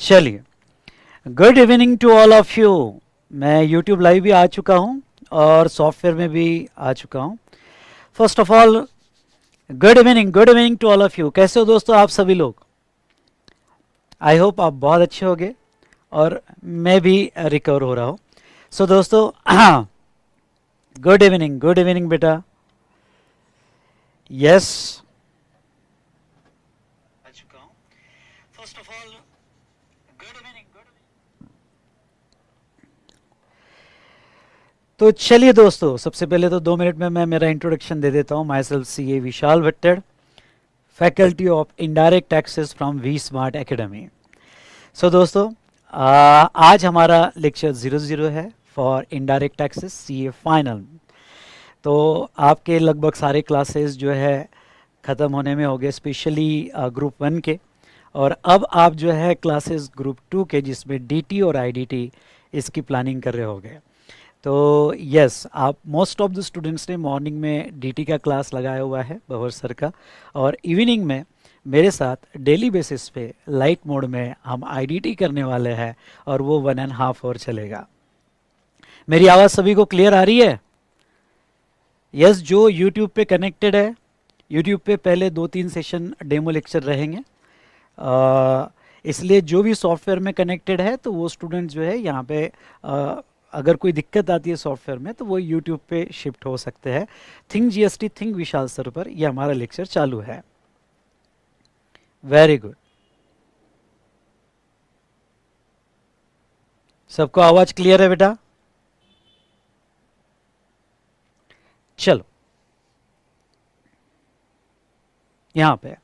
चलिए, good evening to all of you. मैं YouTube live भी आ चुका हूँ और सॉफ्टवेयर में भी आ चुका हूँ। First of all, good evening to all of you. कैसे हो दोस्तों आप सभी लोग? आई होप आप बहुत अच्छे होंगे और मैं भी रिकवर हो रहा हूँ। सो दोस्तों, गुड इवनिंग बेटा। यस, आ चुका हूँ। First of all, good evening. तो चलिए दोस्तों, सबसे पहले तो 2 मिनट में मैं मेरा इंट्रोडक्शन दे देता हूँ। Myself C A Vishal Bhattad, faculty of indirect taxes from V smart academy. So दोस्तों, आज हमारा लेक्चर 00 है for indirect taxes C A final. तो आपके लगभग सारे क्लासेस जो है ख़त्म होने में हो गए, स्पेशली ग्रुप 1 के। और अब आप जो है क्लासेस ग्रुप 2 के, जिसमें डीटी और आईडीटी, इसकी प्लानिंग कर रहे होगे। तो यस, आप मोस्ट ऑफ द स्टूडेंट्स ने मॉर्निंग में डीटी का क्लास लगाया हुआ है बवर सर का, और इवनिंग में मेरे साथ डेली बेसिस पे लाइट मोड में हम आईडीटी करने वाले हैं, और वो 1.5 आवर चलेगा। मेरी आवाज़ सभी को क्लियर आ रही है? यस, जो यूट्यूब पे कनेक्टेड है, यूट्यूब पे पहले 2-3 सेशन डेमो लेक्चर रहेंगे, इसलिए जो भी सॉफ्टवेयर में कनेक्टेड है तो वो स्टूडेंट जो है यहाँ पे अगर कोई दिक्कत आती है सॉफ्टवेयर में तो वो यूट्यूब पे शिफ्ट हो सकते हैं। Think GST, think Vishal sir पर ये हमारा लेक्चर चालू है। Very good. सबको आवाज क्लियर है बेटा? चलो, यहाँ पे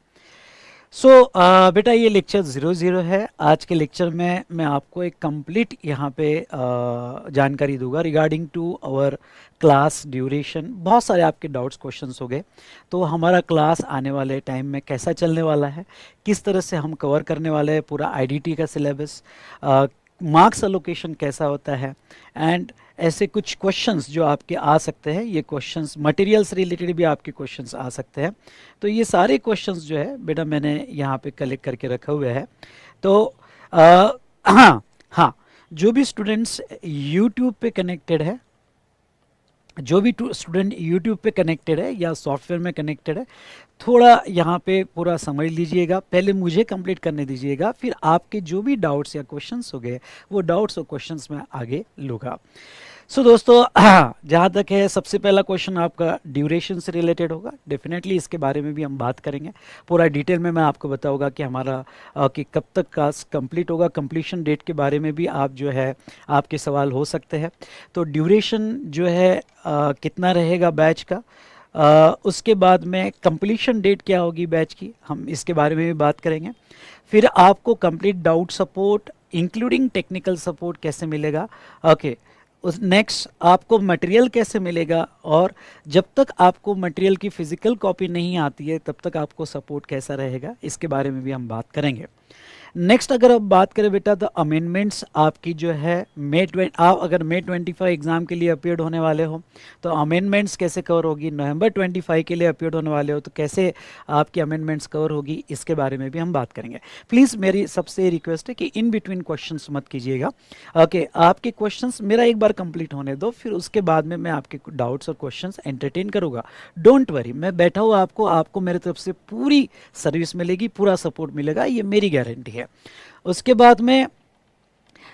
बेटा ये लेक्चर 00 है। आज के लेक्चर में मैं आपको एक कंप्लीट यहाँ पे जानकारी दूंगा regarding to our class duration. बहुत सारे आपके डाउट्स क्वेश्चंस हो गए, तो हमारा क्लास आने वाले टाइम में कैसा चलने वाला है, किस तरह से हम कवर करने वाले हैं पूरा आईडीटी का सिलेबस, मार्क्स अलोकेशन कैसा होता है, एंड ऐसे कुछ क्वेश्चंस जो आपके आ सकते हैं। ये क्वेश्चंस मटेरियल से रिलेटेड भी आपके क्वेश्चंस आ सकते हैं। तो ये सारे क्वेश्चंस जो है बेटा मैंने यहाँ पे कलेक्ट करके रखे हुए हैं। तो हाँ हाँ, जो भी स्टूडेंट्स यूट्यूब पे कनेक्टेड है, जो भी स्टूडेंट यूट्यूब पे कनेक्टेड है या सॉफ्टवेयर में कनेक्टेड है, थोड़ा यहाँ पे पूरा समझ लीजिएगा। पहले मुझे कंप्लीट करने दीजिएगा, फिर आपके जो भी डाउट्स या क्वेश्चंस हो गए वो डाउट्स और क्वेश्चंस मैं आगे लूँगा। सो दोस्तों, जहाँ तक है, सबसे पहला क्वेश्चन आपका ड्यूरेशन से रिलेटेड होगा। डेफिनेटली इसके बारे में भी हम बात करेंगे पूरा डिटेल में। मैं आपको बताऊंगा कि हमारा कि कब तक क्लास कंप्लीट होगा, कंप्लीशन डेट के बारे में भी आप जो है आपके सवाल हो सकते हैं। तो ड्यूरेशन जो है कितना रहेगा बैच का, उसके बाद में कंप्लीशन डेट क्या होगी बैच की, हम इसके बारे में भी बात करेंगे। फिर आपको complete doubt support including technical support कैसे मिलेगा, ओके। उस नेक्स्ट आपको मटेरियल कैसे मिलेगा, और जब तक आपको मटेरियल की फ़िज़िकल कॉपी नहीं आती है तब तक आपको सपोर्ट कैसा रहेगा, इसके बारे में भी हम बात करेंगे। नेक्स्ट अगर आप बात करें बेटा, तो अमेंडमेंट्स आपकी जो है आप अगर May 25 एग्ज़ाम के लिए अपीयर्ड होने वाले हो तो अमेंडमेंट्स कैसे कवर होगी, November 25 के लिए अपीयर्ड होने वाले हो तो कैसे आपकी अमेंडमेंट्स कवर होगी, इसके बारे में भी हम बात करेंगे। प्लीज़ मेरी सबसे रिक्वेस्ट है कि इन बिटवीन क्वेश्चंस मत कीजिएगा, ओके। आपके क्वेश्चंस मेरा एक बार कंप्लीट होने दो, फिर उसके बाद में मैं आपके डाउट्स और क्वेश्चंस एंटरटेन करूँगा। डोंट वरी, मैं बैठा हुआ आपको मेरे तरफ से पूरी सर्विस मिलेगी, पूरा सपोर्ट मिलेगा, ये मेरी गारंटी है। उसके बाद में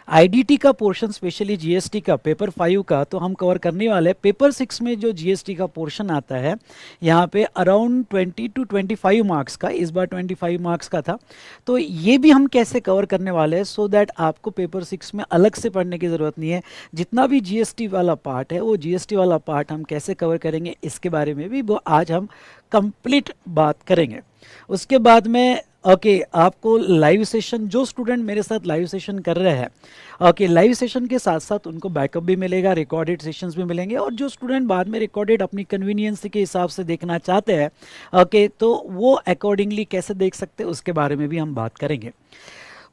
आईडीटी का पोर्शन, स्पेशली जीएसटी का पेपर 5 का तो हम कवर करने वाले हैं। पेपर 6 में जो जीएसटी का पोर्शन आता है यहाँ पे अराउंड 20 to 25 मार्क्स का, इस बार 25 मार्क्स का था। तो ये भी हम कैसे कवर करने वाले हैं, सो दैट आपको पेपर 6 में अलग से पढ़ने की ज़रूरत नहीं है। जितना भी जीएसटी वाला पार्ट है वो जीएसटी वाला पार्ट हम कैसे कवर करेंगे, इसके बारे में भी वो आज हम कंप्लीट बात करेंगे। उसके बाद में ओके, आपको लाइव सेशन, जो स्टूडेंट मेरे साथ लाइव सेशन कर रहे हैं, ओके, लाइव सेशन के साथ साथ उनको बैकअप भी मिलेगा, रिकॉर्डेड सेशंस भी मिलेंगे। और जो स्टूडेंट बाद में रिकॉर्डेड अपनी कन्वीनियंस के हिसाब से देखना चाहते हैं, ओके, तो वो अकॉर्डिंगली कैसे देख सकते हैं, उसके बारे में भी हम बात करेंगे।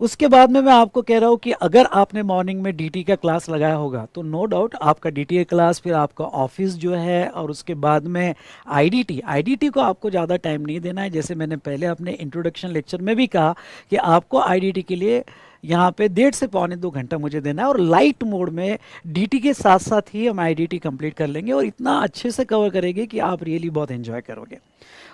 उसके बाद में मैं आपको कह रहा हूँ कि अगर आपने मॉर्निंग में डीटी का क्लास लगाया होगा तो नो डाउट आपका डीटी का क्लास, फिर आपका ऑफिस जो है, और उसके बाद में आईडीटी को आपको ज़्यादा टाइम नहीं देना है। जैसे मैंने पहले अपने इंट्रोडक्शन लेक्चर में भी कहा कि आपको आईडीटी के लिए यहाँ पे 1.5 से 2.25 घंटा मुझे देना है, और लाइट मोड में डीटी के साथ साथ ही हम आईडीटी कंप्लीट कर लेंगे और इतना अच्छे से कवर करेंगे कि आप रियली बहुत एंजॉय करोगे।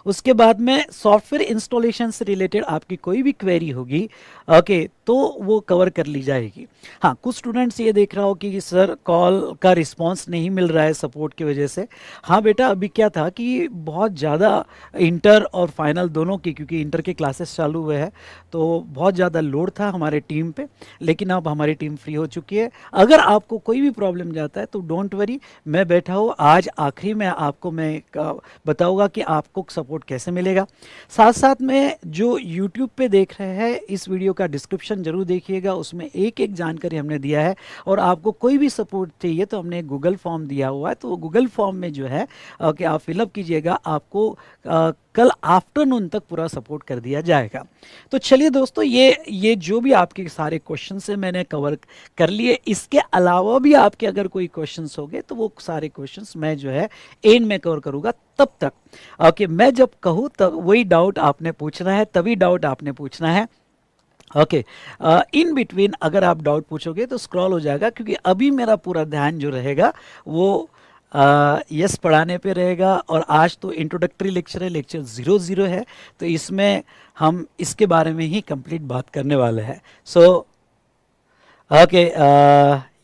उसके बाद में सॉफ्टवेयर इंस्टॉलेशन से रिलेटेड आपकी कोई भी क्वेरी होगी, ओके, तो वो कवर कर ली जाएगी। हाँ, कुछ स्टूडेंट्स ये देख रहा हो कि सर कॉल का रिस्पांस नहीं मिल रहा है सपोर्ट की वजह से। हाँ बेटा, अभी क्या था कि बहुत ज़्यादा इंटर और फाइनल दोनों की, क्योंकि इंटर के क्लासेस चालू हुए हैं तो बहुत ज़्यादा लोड था हमारे टीम पे, लेकिन अब हमारी टीम फ्री हो चुकी है। अगर आपको कोई भी प्रॉब्लम जाता है तो डोंट वरी, मैं बैठा हूँ। आज आखिरी में आपको मैं बताऊँगा कि आपको सपोर्ट कैसे मिलेगा। साथ साथ में जो यूट्यूब पे देख रहे हैं, इस वीडियो का डिस्क्रिप्शन जरूर देखिएगा, उसमें एक एक जानकारी हमने दिया है। और आपको कोई भी सपोर्ट चाहिए तो हमने गूगल फॉर्म दिया हुआ है, तो गूगल फॉर्म में जो है कि आप फिलअप कीजिएगा, आपको कल आफ्टरनून तक पूरा सपोर्ट कर दिया जाएगा। तो चलिए दोस्तों, ये जो भी आपके सारे क्वेश्चन से मैंने कवर कर लिए, इसके अलावा भी आपके अगर कोई क्वेश्चंस होंगे तो वो सारे क्वेश्चंस मैं जो है एंड में कवर करूँगा। तब तक ओके, मैं जब कहूँ तब वही डाउट आपने पूछना है, तभी डाउट आपने पूछना है। ओके, इन बिटवीन अगर आप डाउट पूछोगे तो स्क्रॉल हो जाएगा, क्योंकि अभी मेरा पूरा ध्यान जो रहेगा वो यस पढ़ाने पे रहेगा। और आज तो इंट्रोडक्टरी लेक्चर है, लेक्चर 00 है, तो इसमें हम इसके बारे में ही कंप्लीट बात करने वाले हैं। सो ओके,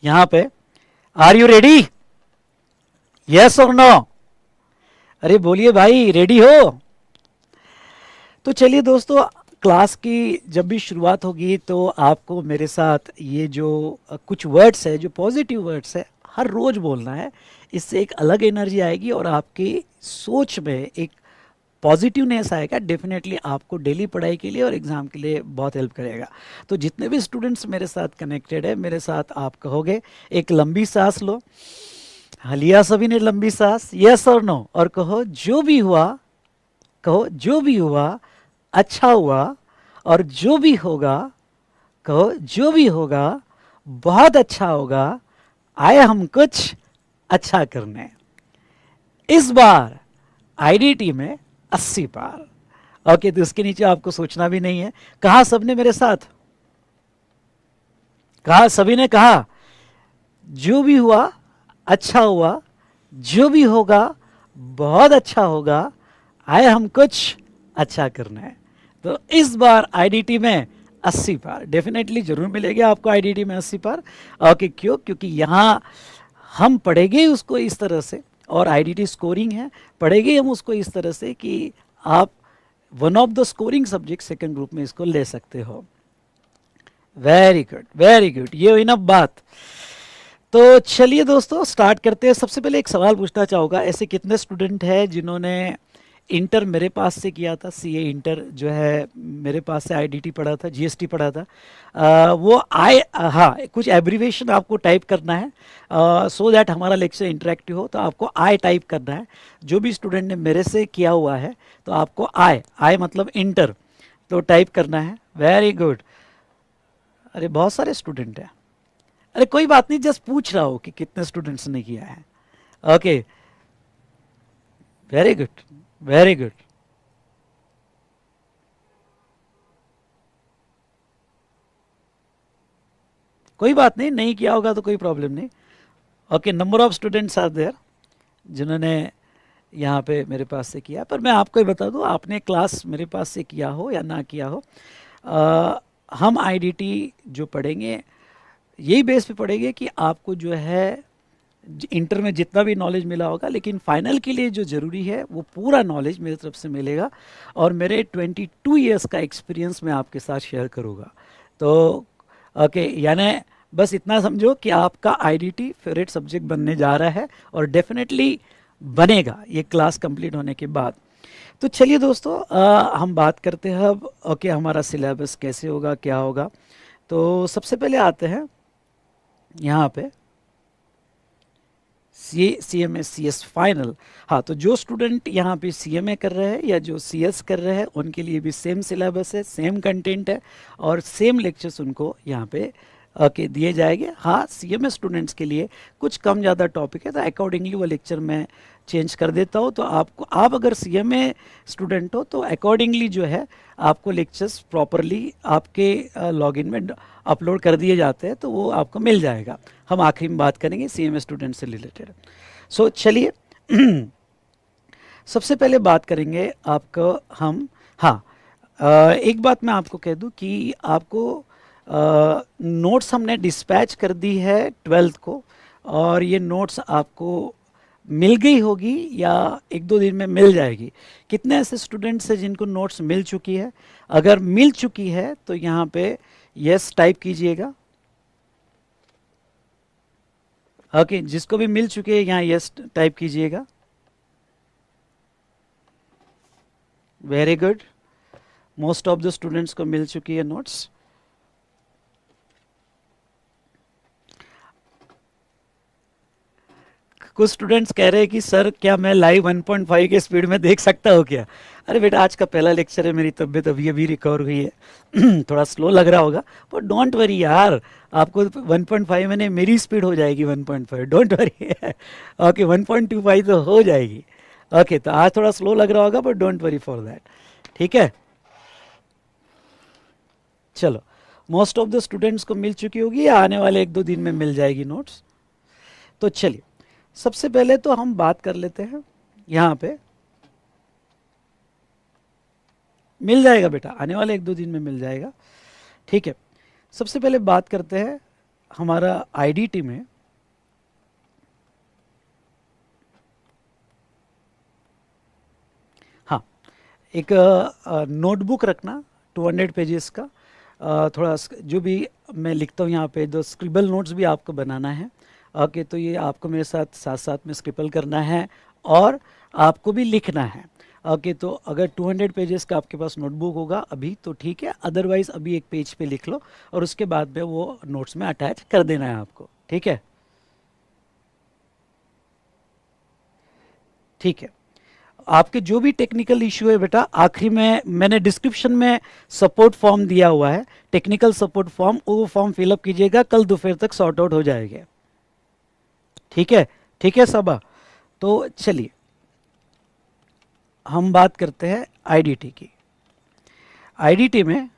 यहाँ पे आर यू रेडी, यस और नो? अरे बोलिए भाई, रेडी हो? तो चलिए दोस्तों, क्लास की जब भी शुरुआत होगी तो आपको मेरे साथ ये जो कुछ वर्ड्स है, जो पॉजिटिव वर्ड्स है, हर रोज़ बोलना है। इससे एक अलग एनर्जी आएगी और आपकी सोच में एक पॉजिटिवनेस आएगा। डेफिनेटली आपको डेली पढ़ाई के लिए और एग्ज़ाम के लिए बहुत हेल्प करेगा। तो जितने भी स्टूडेंट्स मेरे साथ कनेक्टेड है, मेरे साथ आप कहोगे एक लंबी सांस लो, लिया सभी ने लंबी सांस, यस और नो? और कहो जो भी हुआ, कहो जो भी हुआ अच्छा हुआ, और जो भी होगा, कहो जो भी होगा बहुत अच्छा होगा, आए हम कुछ अच्छा करने। इस बार आईडीटी में 80 पार। ओके, तो उसके नीचे आपको सोचना भी नहीं है। कहा सबने मेरे साथ? कहा सभी ने? कहा जो भी हुआ अच्छा हुआ, जो भी होगा बहुत अच्छा होगा, आए हम कुछ अच्छा करना है। तो इस बार आईडीटी में 80 पार डेफिनेटली जरूर मिलेगी आपको। आईडीटी में 80 पार। ओके, क्यों? क्योंकि यहाँ हम पढ़ेंगे उसको इस तरह से, और आईडीटी स्कोरिंग है, पढ़ेंगे हम उसको इस तरह से कि आप one of the scoring subject second group में इसको ले सकते हो। वेरी गुड, वेरी गुड, ये हुई ना बात। तो चलिए दोस्तों, स्टार्ट करते हैं। सबसे पहले एक सवाल पूछना चाहूँगा, ऐसे कितने स्टूडेंट हैं जिन्होंने इंटर मेरे पास से किया था? सीए इंटर जो है मेरे पास से, आईडीटी पढ़ा था, जीएसटी पढ़ा था। वो हाँ, कुछ एब्रीवेशन आपको टाइप करना है सो दैट हमारा लेक्चर इंटरेक्टिव हो। तो आपको आई टाइप करना है। जो भी स्टूडेंट ने मेरे से किया हुआ है तो आपको आई मतलब इंटर, तो टाइप करना है। Very good. अरे बहुत सारे स्टूडेंट हैं। अरे कोई बात नहीं, जस्ट पूछ रहा हूँ कि कितने स्टूडेंट्स ने किया है। Okay, very good, very good. कोई बात नहीं, नहीं किया होगा तो कोई प्रॉब्लम नहीं। Okay, number of students are there जिन्होंने यहाँ पे मेरे पास से किया। पर मैं आपको ही बता दूँ, आपने क्लास मेरे पास से किया हो या ना किया हो, हम आईडीटी जो पढ़ेंगे यही बेस पे पढ़ेंगे कि आपको जो है इंटर में जितना भी नॉलेज मिला होगा, लेकिन फाइनल के लिए जो ज़रूरी है वो पूरा नॉलेज मेरी तरफ से मिलेगा। और मेरे 22 इयर्स का एक्सपीरियंस मैं आपके साथ शेयर करूँगा। तो ओके, यानी बस इतना समझो कि आपका आईडीटी फेवरेट सब्जेक्ट बनने जा रहा है, और डेफिनेटली बनेगा ये क्लास कंप्लीट होने के बाद। तो चलिए दोस्तों, हम बात करते हैं अब। ओके, हमारा सिलेबस कैसे होगा, क्या होगा। तो सबसे पहले आते हैं यहाँ पे CMA CS फाइनल। हाँ, तो जो स्टूडेंट यहाँ पे CMA कर रहे हैं या जो CS कर रहे हैं, उनके लिए भी सेम सिलेबस है, सेम कंटेंट है, और सेम लेक्चर्स उनको यहाँ पे ओके दिए जाएंगे। हाँ, सीएमए स्टूडेंट्स के लिए कुछ कम ज़्यादा टॉपिक है तो अकॉर्डिंगली वो लेक्चर मैं चेंज कर देता हूँ। तो आपको, आप अगर सीएमए स्टूडेंट हो तो अकॉर्डिंगली जो है आपको लेक्चर्स प्रॉपरली आपके लॉगिन में अपलोड कर दिए जाते हैं, तो वो आपको मिल जाएगा। हम आखिरी में बात करेंगे सीएमए स्टूडेंट से रिलेटेड। सो चलिए सबसे पहले बात करेंगे आपको हम। हाँ, एक बात मैं आपको कह दूं कि आपको नोट्स हमने डिस्पैच कर दी है 12th को, और ये नोट्स आपको मिल गई होगी या एक दो दिन में मिल जाएगी। कितने ऐसे स्टूडेंट्स हैं जिनको नोट्स मिल चुकी है? अगर मिल चुकी है तो यहाँ पे यस टाइप कीजिएगा। ओके, जिसको भी मिल चुके हैं यहाँ यस टाइप कीजिएगा। Very good, most of the students को मिल चुकी है नोट्स। कुछ स्टूडेंट्स कह रहे हैं कि सर क्या मैं लाइव 1.5 के स्पीड में देख सकता हूँ क्या? अरे बेटा, आज का पहला लेक्चर है, मेरी तबीयत अभी अभी रिकवर हुई है थोड़ा स्लो लग रहा होगा, पर डोंट वरी यार, आपको 1.5 में नहीं, मेरी स्पीड हो जाएगी 1.5, डोंट वरी ओके 1.25 तो हो जाएगी। ओके, तो आज थोड़ा स्लो लग रहा होगा, पर डोंट वरी फॉर दैट, ठीक है। चलो, मोस्ट ऑफ द स्टूडेंट्स को मिल चुकी होगी या आने वाले एक दो दिन में मिल जाएगी नोट्स। तो चलिए, सबसे पहले तो हम बात कर लेते हैं, यहाँ पे मिल जाएगा बेटा, आने वाले एक दो दिन में मिल जाएगा, ठीक है। सबसे पहले बात करते हैं हमारा आईडीटी में। हाँ, एक नोटबुक रखना 200 पेजेस का। थोड़ा जो भी मैं लिखता हूँ यहाँ पे, दो स्क्रिबल नोट्स भी आपको बनाना है। ओके, तो ये आपको मेरे साथ साथ साथ में स्क्रिबल करना है और आपको भी लिखना है। ओके, तो अगर 200 पेजेस का आपके पास नोटबुक होगा अभी तो ठीक है, अदरवाइज अभी एक पेज पे लिख लो और उसके बाद में वो नोट्स में अटैच कर देना है आपको, ठीक है। ठीक है, आपके जो भी टेक्निकल इश्यू है बेटा, आखिरी में मैंने डिस्क्रिप्शन में सपोर्ट फॉर्म दिया हुआ है, टेक्निकल सपोर्ट फॉर्म, वो फॉर्म फिलअप कीजिएगा, कल दोपहर तक सॉर्ट आउट हो जाएगा, ठीक है। ठीक है सबा, तो चलिए हम बात करते हैं आईडीटी की। आईडीटी में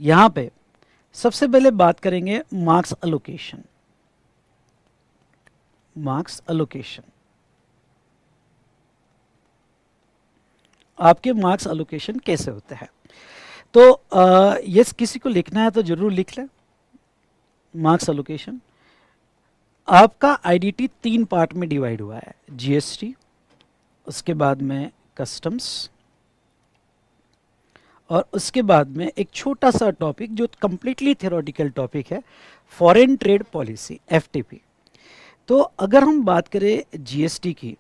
यहां पे सबसे पहले बात करेंगे मार्क्स अलोकेशन। मार्क्स अलोकेशन, आपके मार्क्स अलोकेशन कैसे होते हैं? तो यस, किसी को लिखना है तो जरूर लिख लें। मार्क्स अलोकेशन आपका आईडीटी 3 पार्ट में डिवाइड हुआ है, जीएसटी, उसके बाद में कस्टम्स, और उसके बाद में एक छोटा सा टॉपिक जो कंप्लीटली थ्योरेटिकल टॉपिक है, फॉरेन ट्रेड पॉलिसी, एफटीपी। तो अगर हम बात करें जीएसटी की,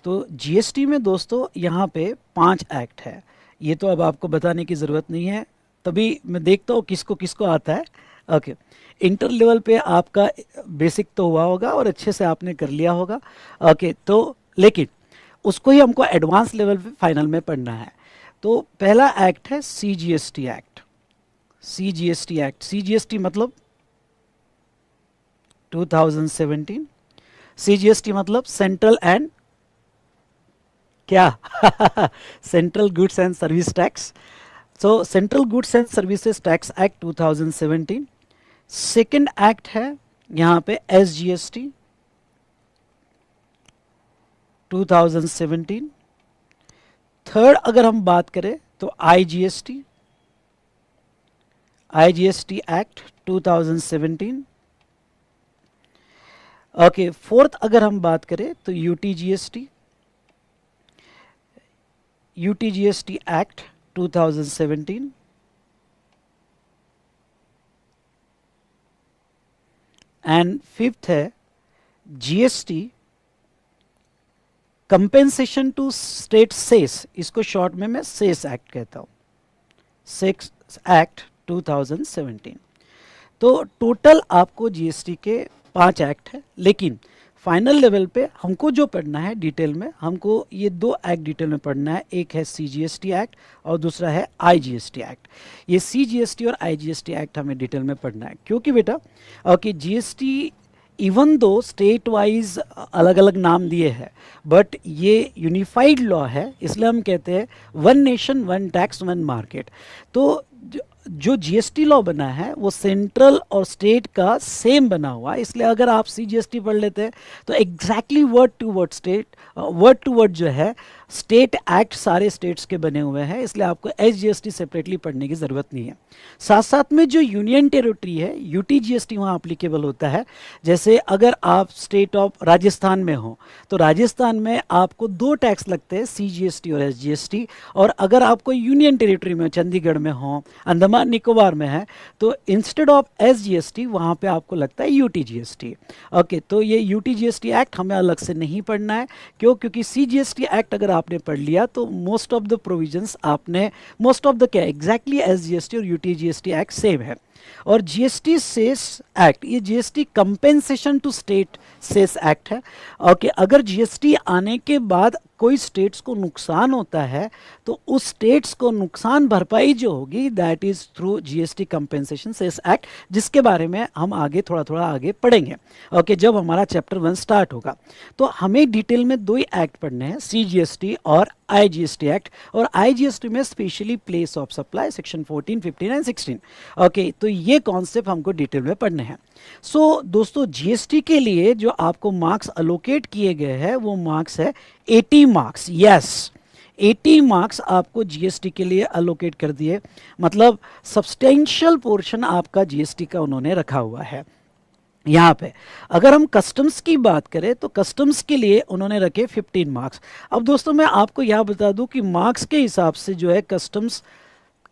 तो जीएसटी में दोस्तों यहाँ पे 5 एक्ट है। ये तो अब आपको बताने की ज़रूरत नहीं है, तभी मैं देखता हूँ किसको किसको आता है। ओके, इंटर लेवल पे आपका बेसिक तो हुआ होगा और अच्छे से आपने कर लिया होगा। ओके, तो लेकिन उसको ही हमको एडवांस लेवल पे फाइनल में पढ़ना है। तो पहला एक्ट है CGST act. CGST act, CGST मतलब 2017, सीजीएसटी मतलब सेंट्रल एंड क्या central goods and service tax. So central goods and services tax act 2017। Second act है यहाँ पे एसजीएसटी 2017। थर्ड अगर हम बात करें तो IGST, IGST act 2017। Okay, fourth अगर हम बात करें तो UTGST, UTGST act 2017। And fifth है GST compensation to state cess, इसको शॉर्ट में मैं सेस एक्ट कहता हूं, सेस एक्ट 2017। तो टोटल आपको जीएसटी के 5 एक्ट है, लेकिन फाइनल लेवल पे हमको जो पढ़ना है डिटेल में, हमको ये दो एक्ट डिटेल में पढ़ना है। एक है CGST एक्ट और दूसरा है IGST एक्ट। ये CGST और IGST एक्ट हमें डिटेल में पढ़ना है, क्योंकि बेटा okay GST even though state wise अलग अलग नाम दिए हैं, बट ये यूनिफाइड लॉ है, इसलिए हम कहते हैं one nation one tax one market. तो जो GST लॉ बना है वो सेंट्रल और स्टेट का सेम बना हुआ है, इसलिए अगर आप CGST पढ़ लेते हैं तो एग्जैक्टली वर्ड टू वर्ड जो है स्टेट एक्ट सारे स्टेट्स के बने हुए हैं, इसलिए आपको SGST सेपरेटली पढ़ने की ज़रूरत नहीं है। साथ साथ में जो यूनियन टेरिटरी है UTGST वहाँ अप्लीकेबल होता है। जैसे अगर आप स्टेट ऑफ राजस्थान में हो तो राजस्थान में आपको दो टैक्स लगते हैं, CGST और SGST। और अगर आपको यूनियन टेरिटरी में चंडीगढ़ में हो, अंडमान निकोबार में है, तो इंस्टेड ऑफ SGST वहाँ पे आपको लगता है UTGST। ओके, तो ये UTGST एक्ट हमें अलग से नहीं पढ़ना है। क्योंकि CGST एक्ट अगर आपने पढ़ लिया तो मोस्ट ऑफ द प्रोविजंस आपने मोस्ट ऑफ द क्या एग्जैक्टली SGST और UTGST एक्ट सेम है। और GST सेस एक्ट, ये GST compensation to state cess act है। ओके, अगर GST आने के बाद कोई स्टेट्स को नुकसान होता है तो उस स्टेट्स को नुकसान भरपाई जो होगी that is through GST compensation cess act, जिसके बारे में हम आगे थोड़ा आगे पढ़ेंगे। ओके, जब हमारा चैप्टर 1 स्टार्ट होगा तो हमें डिटेल में दो ही एक्ट पढ़ने हैं, CGST और IGST एक्ट। और IGST में specially place of supply section 14, 15 and 16। Okay, तो ये कॉन्सेप्ट हमको डिटेल में पढ़ने हैं। सो दोस्तों, GST के लिए जो आपको मार्क्स अलोकेट किए गए हैं वो मार्क्स है 80 मार्क्स। यस, 80 मार्क्स आपको GST के लिए अलोकेट कर दिए, मतलब सब्सटेंशियल पोर्शन आपका GST का उन्होंने रखा हुआ है यहाँ पे। अगर हम कस्टम्स की बात करें तो कस्टम्स के लिए उन्होंने रखे 15 मार्क्स। अब दोस्तों मैं आपको यह बता दूं कि मार्क्स के हिसाब से जो है कस्टम्स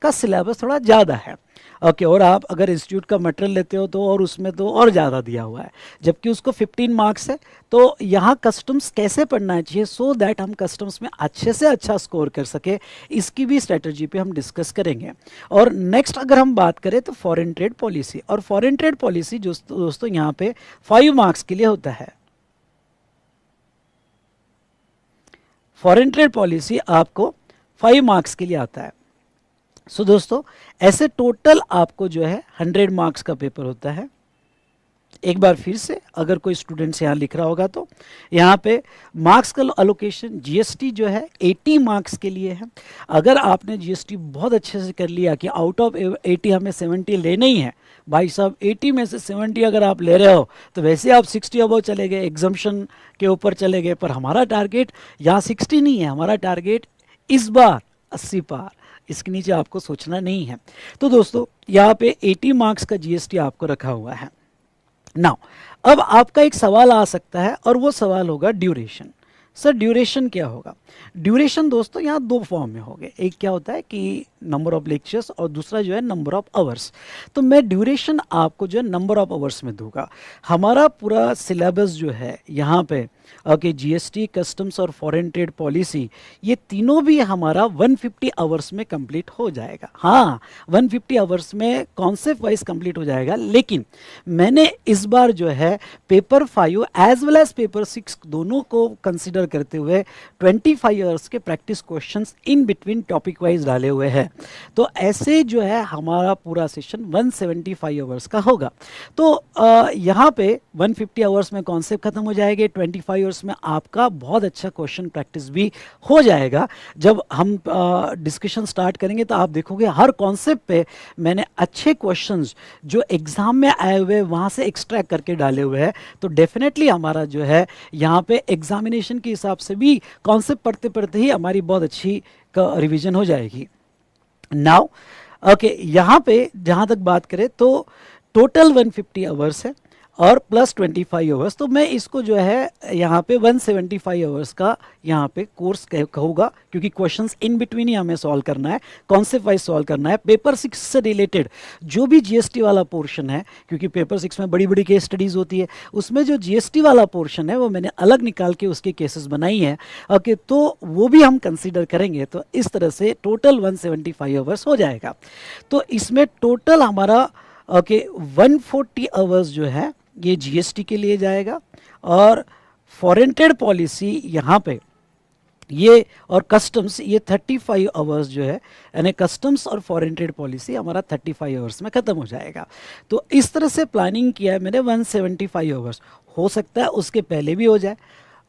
का सिलेबस थोड़ा ज़्यादा है। ओके, और आप अगर इंस्टीट्यूट का मटेरियल लेते हो तो और उसमें तो और ज़्यादा दिया हुआ है, जबकि उसको 15 मार्क्स है। तो यहाँ कस्टम्स कैसे पढ़ना चाहिए सो दैट हम कस्टम्स में अच्छे से अच्छा स्कोर कर सके, इसकी भी स्ट्रेटजी पे हम डिस्कस करेंगे। और नेक्स्ट अगर हम बात करें तो फॉरेन ट्रेड पॉलिसी, और फॉरेन ट्रेड पॉलिसी दोस्तों यहाँ पे 5 मार्क्स के लिए होता है। फॉरेन ट्रेड पॉलिसी आपको 5 मार्क्स के लिए आता है। सो दोस्तों, ऐसे टोटल आपको जो है 100 मार्क्स का पेपर होता है। एक बार फिर से अगर कोई स्टूडेंट्स यहाँ लिख रहा होगा तो यहाँ पे मार्क्स का अलोकेशन GST जो है 80 मार्क्स के लिए है। अगर आपने GST बहुत अच्छे से कर लिया कि आउट ऑफ 80 हमें 70 लेने ही है, भाई साहब 80 में से 70 अगर आप ले रहे हो तो वैसे आप 60 अबव चले गए, एग्जाम्पशन के ऊपर चले गए। पर हमारा टारगेट यहाँ 60 नहीं है, हमारा टारगेट इस बार 80 पार, इसके नीचे आपको सोचना नहीं है। तो दोस्तों यहाँ पे 80 मार्क्स का GST आपको रखा हुआ है। नाउ अब आपका एक सवाल आ सकता है और वो सवाल होगा ड्यूरेशन। सर ड्यूरेशन क्या होगा? ड्यूरेशन दोस्तों यहाँ दो फॉर्म में होंगे, एक क्या होता है कि नंबर ऑफ लेक्चर्स और दूसरा जो है नंबर ऑफ आवर्स। तो मैं ड्यूरेशन आपको जो है नंबर ऑफ आवर्स में दूंगा। हमारा पूरा सिलेबस जो है यहाँ पे ओके GST, कस्टम्स और फॉरेन ट्रेड पॉलिसी, ये तीनों भी हमारा 150 आवर्स में कंप्लीट हो जाएगा। हाँ, 150 आवर्स में कॉन्सेप्ट वाइज कंप्लीट हो जाएगा। लेकिन मैंने इस बार जो है paper 5 as well as paper 6 दोनों को कंसिडर करते हुए 25 आवर्स के practice questions in between topic wise डाले हुए हैं। तो ऐसे जो है हमारा पूरा सेशन 175 आवर्स का होगा। तो यहाँ पे 150 आवर्स में कॉन्सेप्ट खत्म हो जाएंगे, 25 आवर्स में आपका बहुत अच्छा क्वेश्चन प्रैक्टिस भी हो जाएगा। जब हम डिस्कशन स्टार्ट करेंगे तो आप देखोगे हर कॉन्सेप्ट पे मैंने अच्छे क्वेश्चंस जो एग्जाम में आए हुए वहाँ से एक्सट्रैक्ट करके डाले हुए हैं। तो डेफिनेटली हमारा जो है यहाँ पे एग्जामिनेशन के हिसाब से भी कॉन्सेप्ट पढ़ते पढ़ते ही हमारी बहुत अच्छी रिवीजन हो जाएगी। नाउ ओके, यहाँ पे जहाँ तक बात करें तो टोटल 150 आवर्स है और प्लस 25 आवर्स, तो मैं इसको जो है यहाँ पे 175 आवर्स का यहाँ पे कोर्स कहूँगा, क्योंकि क्वेश्चंस इन बिटवीन ही हमें सॉल्व करना है, कॉन्सेप्ट वाइज सॉल्व करना है। पेपर 6 से रिलेटेड जो भी GST वाला पोर्शन है, क्योंकि पेपर 6 में बड़ी बड़ी केस स्टडीज़ होती है, उसमें जो GST वाला पोर्शन है वो मैंने अलग निकाल के उसके केसेस बनाई हैं। ओके, तो वो भी हम कंसिडर करेंगे। तो इस तरह से टोटल 175 आवर्स हो जाएगा। तो इसमें टोटल हमारा ओके 140 आवर्स जो है ये GST के लिए जाएगा और फॉरेन ट्रेड पॉलिसी यहाँ पे ये और कस्टम्स, ये 35 आवर्स जो है, यानी कस्टम्स और फॉरेन ट्रेड पॉलिसी हमारा 35 आवर्स में ख़त्म हो जाएगा। तो इस तरह से प्लानिंग किया है मैंने 175 आवर्स। हो सकता है उसके पहले भी हो जाए,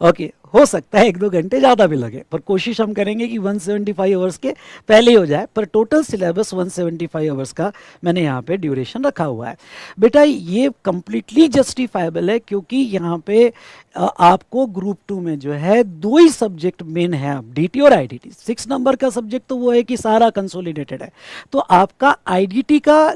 ओके, हो सकता है 1-2 घंटे ज़्यादा भी लगे, पर कोशिश हम करेंगे कि 175 आवर्स के पहले ही हो जाए। पर टोटल सिलेबस 175 आवर्स का मैंने यहाँ पे ड्यूरेशन रखा हुआ है। बेटा ये कम्प्लीटली जस्टिफाइबल है, क्योंकि यहाँ पे आपको ग्रुप 2 में जो है 2 ही सब्जेक्ट मेन है, डीटी और आईडीटी। 6 नंबर का सब्जेक्ट तो वो है कि सारा कंसोलिडेटेड है। तो आपका आईडीटी का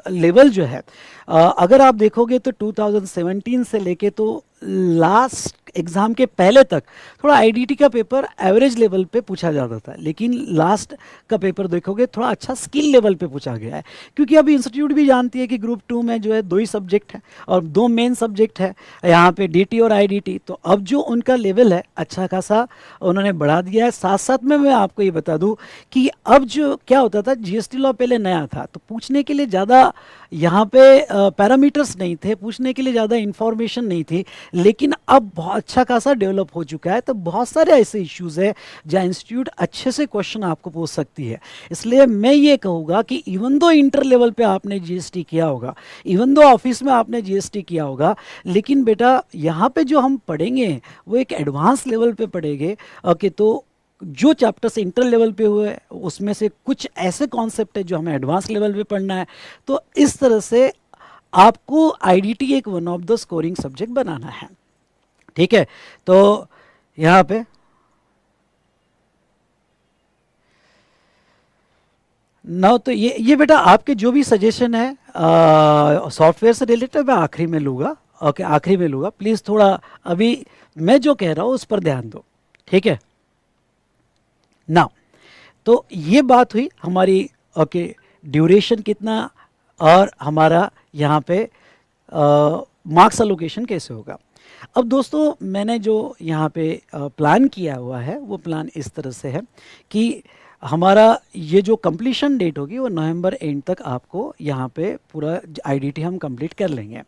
लेवल जो है, अगर आप देखोगे तो 2017 से लेके तो लास्ट एग्जाम के पहले तक थोड़ा आईडीटी का पेपर एवरेज लेवल पे पूछा जाता था, लेकिन लास्ट का पेपर देखोगे थोड़ा अच्छा स्किल लेवल पे पूछा गया है। क्योंकि अभी इंस्टीट्यूट भी जानती है कि ग्रुप 2 में जो है 2 ही सब्जेक्ट है और 2 मेन सब्जेक्ट है यहाँ पे, डीटी और आईडीटी। तो अब जो उनका लेवल है अच्छा खासा उन्होंने बढ़ा दिया है। साथ साथ में मैं आपको ये बता दूं कि अब जो क्या होता था, जीएसटी लॉ पहले नया था तो पूछने के लिए ज़्यादा यहाँ पे पैरामीटर्स नहीं थे, पूछने के लिए ज़्यादा इंफॉर्मेशन नहीं थी। लेकिन अब बहुत अच्छा खासा डेवलप हो चुका है, तो बहुत सारे ऐसे इश्यूज़ है जहाँ इंस्टीट्यूट अच्छे से क्वेश्चन आपको पूछ सकती है। इसलिए मैं ये कहूँगा कि इवन दो इंटर लेवल पे आपने जीएसटी किया होगा, इवन दो ऑफिस में आपने जीएसटी किया होगा, लेकिन बेटा यहाँ पे जो हम पढ़ेंगे वो एक एडवांस लेवल पे पढ़ेंगे। ओके, तो जो चैप्टर्स इंटर लेवल पे हुए उसमें से कुछ ऐसे कॉन्सेप्ट है जो हमें एडवांस लेवल पे पढ़ना है। तो इस तरह से आपको आईडीटी एक one of the scoring subject बनाना है, ठीक है। तो यहाँ पे ना, तो ये बेटा आपके जो भी सजेशन है सॉफ्टवेयर से रिलेटेड मैं आखिरी में लूँगा। ओके, आखिरी में लूँगा, प्लीज़ थोड़ा अभी मैं जो कह रहा हूँ उस पर ध्यान दो, ठीक है ना। तो ये बात हुई हमारी, ओके, ड्यूरेशन कितना और हमारा यहाँ पे मार्क्स अलोकेशन कैसे होगा। अब दोस्तों मैंने जो यहाँ पे प्लान किया हुआ है वो प्लान इस तरह से है कि हमारा ये जो कंप्लीशन डेट होगी वो नवंबर एंड तक आपको यहाँ पे पूरा आईडीटी हम कंप्लीट कर लेंगे।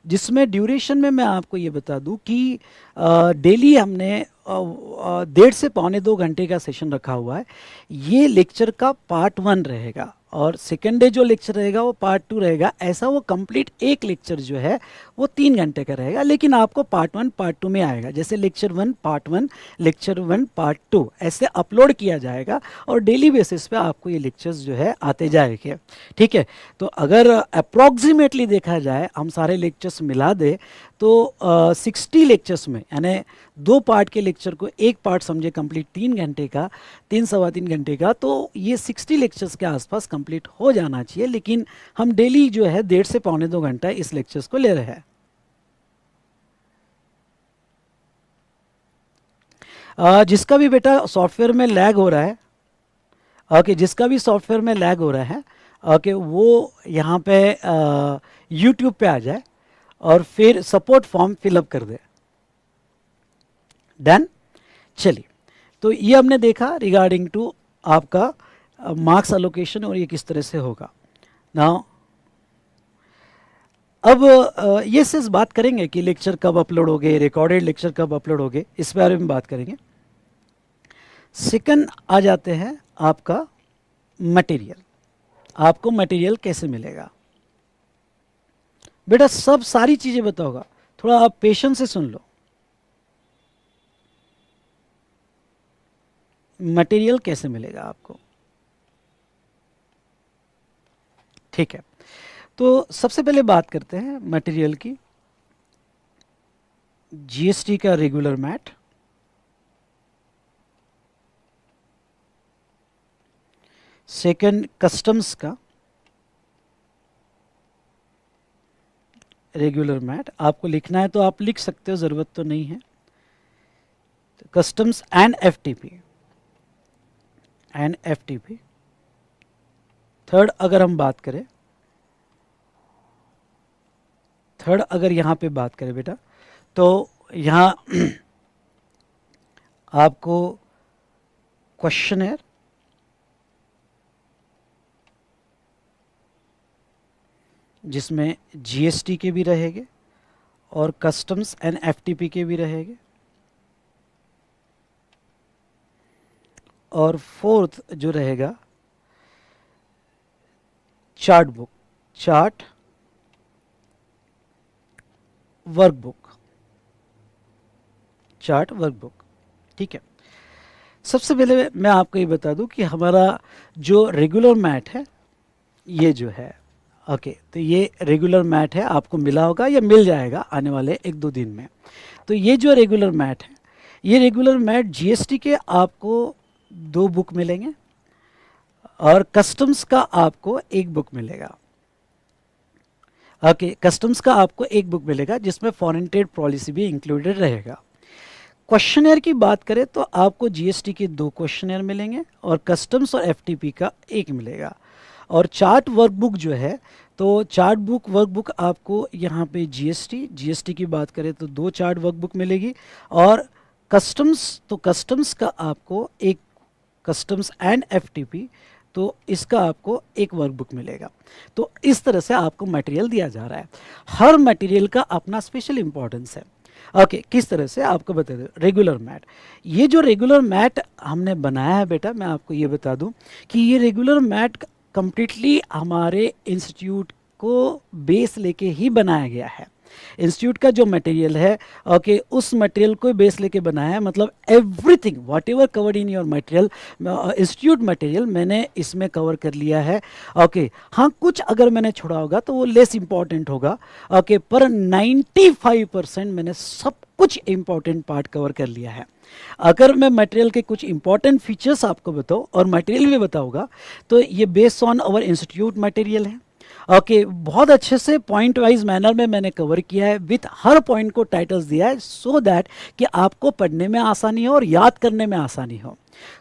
जिसमें ड्यूरेशन में मैं आपको ये बता दूं कि डेली हमने 1.5 से 1.25 घंटे का सेशन रखा हुआ है। ये लेक्चर का पार्ट 1 रहेगा और सेकेंड डे जो लेक्चर रहेगा वो पार्ट 2 रहेगा। ऐसा वो कंप्लीट एक लेक्चर जो है वो 3 घंटे का रहेगा, लेकिन आपको पार्ट 1 पार्ट 2 में आएगा। जैसे लेक्चर 1 पार्ट 1, लेक्चर 1 पार्ट 2 ऐसे अपलोड किया जाएगा और डेली बेसिस पे आपको ये लेक्चर्स जो है आते जाएंगे, ठीक है। तो अगर अप्रॉक्सीमेटली देखा जाए हम सारे लेक्चर्स मिला दे तो 60 लेक्चर्स में, यानी 2 पार्ट के लेक्चर को एक पार्ट समझे कंप्लीट 3 घंटे का, 3-3.25 घंटे का, तो ये 60 लेक्चर्स के आसपास कंप्लीट हो जाना चाहिए। लेकिन हम डेली जो है 1.5 से 1.25 घंटा इस लेक्चर्स को ले रहे हैं। जिसका भी बेटा सॉफ्टवेयर में लैग हो रहा है, ओके, जिसका भी सॉफ्टवेयर में लैग हो रहा है, ओके, वो यहाँ पे यूट्यूब पे आ जाए और फिर सपोर्ट फॉर्म फिलअप कर दे। डन, चलिए। तो ये हमने देखा रिगार्डिंग टू आपका मार्क्स अलोकेशन और ये किस तरह से होगा। नाउ अब ये सिर्फ बात करेंगे कि लेक्चर कब अपलोड होगे, रिकॉर्डेड लेक्चर कब अपलोड होगे, इस बारे में बात करेंगे। सेकंड आ जाते हैं आपका मटेरियल। आपको मटेरियल कैसे मिलेगा बेटा, सब सारी चीजें बताओगा, थोड़ा आप पेशेंस से सुन लो। मटेरियल कैसे मिलेगा आपको, ठीक है। तो सबसे पहले बात करते हैं मटेरियल की। जीएसटी का रेगुलर मैट, सेकंड कस्टम्स का रेगुलर मैट। आपको लिखना है तो आप लिख सकते हो, ज़रूरत तो नहीं है। Customs and FTP. थर्ड अगर हम बात करें, थर्ड अगर यहाँ पे बात करें बेटा, तो यहाँ आपको क्वेश्चनर, जिसमें जीएसटी के भी रहेंगे और कस्टम्स एंड एफटीपी के भी रहेंगे। और फोर्थ जो रहेगा chart book, chart workbook, chart workbook. ठीक है, सबसे पहले मैं आपको ये बता दूं कि हमारा जो रेगुलर मैट है ये जो है, ओके, तो ये रेगुलर मैट है, आपको मिला होगा या मिल जाएगा आने वाले 1-2 दिन में। तो ये जो रेगुलर मैट है, ये रेगुलर मैट जीएसटी के आपको 2 बुक मिलेंगे और कस्टम्स का आपको 1 बुक मिलेगा। ओके, कस्टम्स का आपको 1 बुक मिलेगा जिसमें फॉरेन ट्रेड पॉलिसी भी इंक्लूडेड रहेगा। क्वेश्चनर की बात करें तो आपको जीएसटी के 2 क्वेश्चनर मिलेंगे और कस्टम्स और एफटीपी का 1 मिलेगा। और चार्ट वर्कबुक जो है, तो चार्ट बुक वर्कबुक आपको यहाँ पे जीएसटी की बात करें तो 2 चार्ट वर्कबुक मिलेगी और कस्टम्स, तो कस्टम्स का आपको 1, कस्टम्स एंड एफटीपी, तो इसका आपको 1 वर्कबुक मिलेगा। तो इस तरह से आपको मटेरियल दिया जा रहा है। हर मटेरियल का अपना स्पेशल इंपॉर्टेंस है। ओके, किस तरह से आपको बता दूं, रेगुलर मैट, ये जो रेगुलर मैट हमने बनाया है बेटा, मैं आपको ये बता दूं कि ये रेगुलर मैट कंप्लीटली हमारे इंस्टीट्यूट को बेस लेके ही बनाया गया है। इंस्टीट्यूट का जो मटेरियल है, ओके, उस मटेरियल को बेस लेके बनाया है, मतलब everything what ever covered in your material, institute material मैंने इसमें कवर कर लिया है। ओके, हाँ, कुछ अगर मैंने छोड़ा होगा तो वो लेस इंपॉर्टेंट होगा। ओके, पर 95% मैंने सब कुछ इंपॉर्टेंट पार्ट कवर कर लिया है। अगर मैं मटेरियल के कुछ इंपॉर्टेंट फीचर्स आपको बताऊं और मटेरियल भी बताऊंगा, तो ये based on our institute material है। ओके, बहुत अच्छे से पॉइंट वाइज मैनर में मैंने कवर किया है, विथ हर पॉइंट को टाइटल्स दिया है, सो दैट कि आपको पढ़ने में आसानी हो और याद करने में आसानी हो।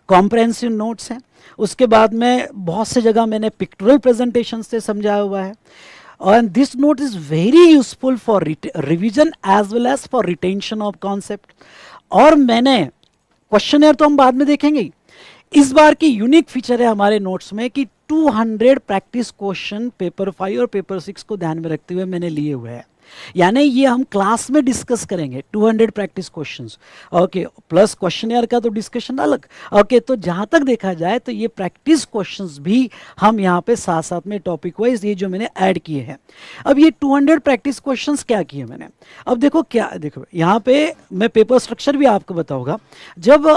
कॉम्प्रहेंसिव नोट्स हैं, उसके बाद में बहुत से जगह मैंने पिक्टोरियल प्रेजेंटेशन से समझाया हुआ है। and this note is very useful for revision as well as for retention of concept। और मैंने क्वेश्चनर तो हम बाद में देखेंगे ही। इस बार की यूनिक फीचर है हमारे नोट्स में कि 200 प्रैक्टिस क्वेश्चन पेपर 5 और पेपर 6 को ध्यान में रखते हुए मैंने लिए हुए हैं। यानी ये हम क्लास में डिस्कस करेंगे 200 practice questions. Okay, plus questioner का तो डिस्कशन अलग। ओके, तो जहां तक देखा जाए तो ये प्रैक्टिस क्वेश्चंस भी हम यहाँ पे साथ साथ में टॉपिक वाइज ये जो मैंने ऐड किए हैं। अब ये 200 प्रैक्टिस क्वेश्चंस क्या किए मैंने, अब देखो क्या, देखो यहाँ पे मैं पेपर स्ट्रक्चर भी आपको बताऊंगा। जब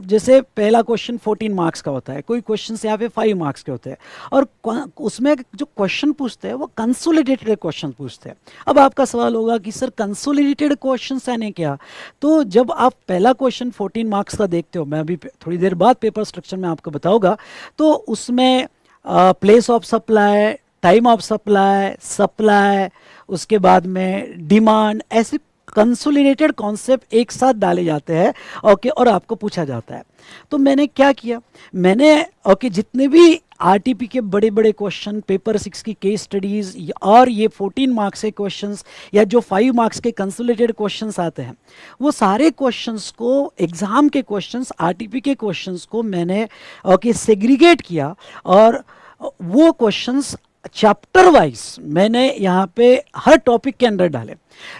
जैसे पहला क्वेश्चन 14 मार्क्स का होता है, कोई क्वेश्चन यहाँ पे 5 मार्क्स के होते हैं, और उसमें जो क्वेश्चन पूछते हैं वो कंसोलिडेटेड क्वेश्चन पूछते हैं। अब आपका सवाल होगा कि सर कंसोलिडेटेड क्वेश्चंस यानी क्या, तो जब आप पहला क्वेश्चन 14 मार्क्स का देखते हो, मैं अभी थोड़ी देर बाद पेपर स्ट्रक्चर में आपको बताऊंगा, तो उसमें place of supply, time of supply, supply, उसके बाद में डिमांड, ऐसे कंसोलिडेटेड कॉन्सेप्ट एक साथ डाले जाते हैं। ओके, और आपको पूछा जाता है। तो मैंने क्या किया, मैंने ओके जितने भी आरटीपी के बड़े बड़े क्वेश्चन, पेपर 6 की केस स्टडीज और ये 14 मार्क्स के क्वेश्चंस या जो 5 मार्क्स के कंसोलिडेटेड क्वेश्चंस आते हैं, वो सारे क्वेश्चंस को, एग्जाम के क्वेश्चंस, आरटीपी के क्वेश्चंस को मैंने ओके सेग्रीगेट किया और वो क्वेश्चंस चैप्टर वाइज मैंने यहाँ पे हर टॉपिक के अंदर डाले।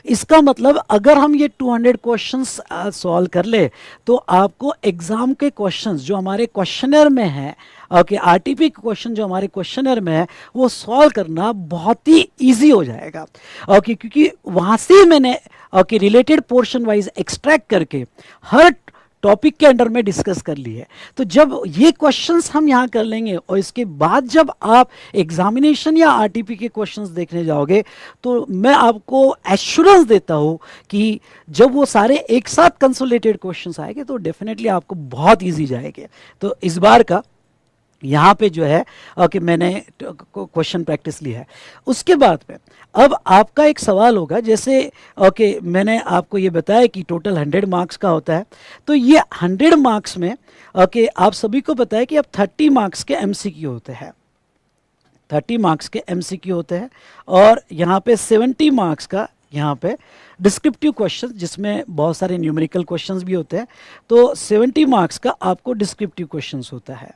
इसका मतलब अगर हम ये 200 क्वेश्चंस सॉल्व कर ले तो आपको एग्जाम के क्वेश्चंस जो हमारे क्वेश्चनर में है, ओके, आरटीपी क्वेश्चन जो हमारे क्वेश्चनर में है, वो सॉल्व करना बहुत ही इजी हो जाएगा। ओके, क्योंकि वहाँ से मैंने okay related portion wise extract करके हर टॉपिक के अंडर में डिस्कस कर ली है। तो जब ये क्वेश्चंस हम यहाँ कर लेंगे और इसके बाद जब आप एग्जामिनेशन या आरटीपी के क्वेश्चंस देखने जाओगे, तो मैं आपको एश्योरेंस देता हूँ कि जब वो सारे एक साथ कंसोलिडेटेड क्वेश्चंस आएंगे तो डेफिनेटली आपको बहुत इजी जाएंगे। तो इस बार का यहाँ पे जो है ओके मैंने क्वेश्चन प्रैक्टिस ली है। उसके बाद में अब आपका एक सवाल होगा, जैसे ओके मैंने आपको ये बताया कि टोटल 100 मार्क्स का होता है, तो ये 100 मार्क्स में ओके आप सभी को पता है कि अब 30 मार्क्स के एमसीक्यू होते हैं, 30 मार्क्स के एमसीक्यू होते हैं और यहाँ पे 70 मार्क्स का यहाँ पे डिस्क्रिप्टिव क्वेश्चन, जिसमें बहुत सारे न्यूमेरिकल क्वेश्चंस भी होते हैं। तो 70 मार्क्स का आपको डिस्क्रिप्टिव क्वेश्चंस होता है,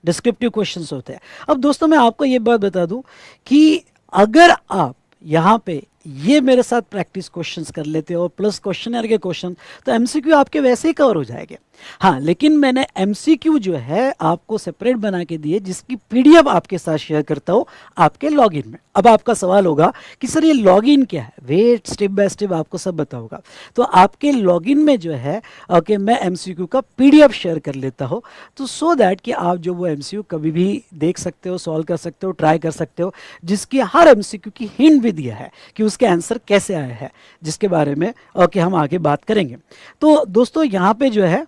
डिस्क्रिप्टिव क्वेश्चंस होते हैं। अब दोस्तों मैं आपको ये बात बता दूं कि अगर आप यहाँ पे ये मेरे साथ प्रैक्टिस क्वेश्चंस कर लेते हो प्लस क्वेश्चनर के क्वेश्चन, तो एमसीक्यू आपके वैसे ही कवर हो जाएंगे। हाँ, लेकिन मैंने एमसीक्यू जो है आपको सेपरेट बना के दिए, जिसकी पीडीएफ आपके साथ शेयर करता हूँ आपके लॉगिन में। अब आपका सवाल होगा कि सर ये लॉगिन क्या है, वेट स्टेप बाय स्टेप आपको सब बताऊंगा। तो आपके लॉगिन में जो है ओके मैं एमसीक्यू का पीडीएफ शेयर कर लेता हूँ, तो सो दैट कि आप जो वो एमसीक्यू कभी भी देख सकते हो, सॉल्व कर सकते हो, ट्राई कर सकते हो, जिसकी हर एमसीक्यू की हिंट भी दिया है कि उसके आंसर कैसे आए हैं, जिसके बारे में ओके हम आगे बात करेंगे। तो दोस्तों यहाँ पे जो है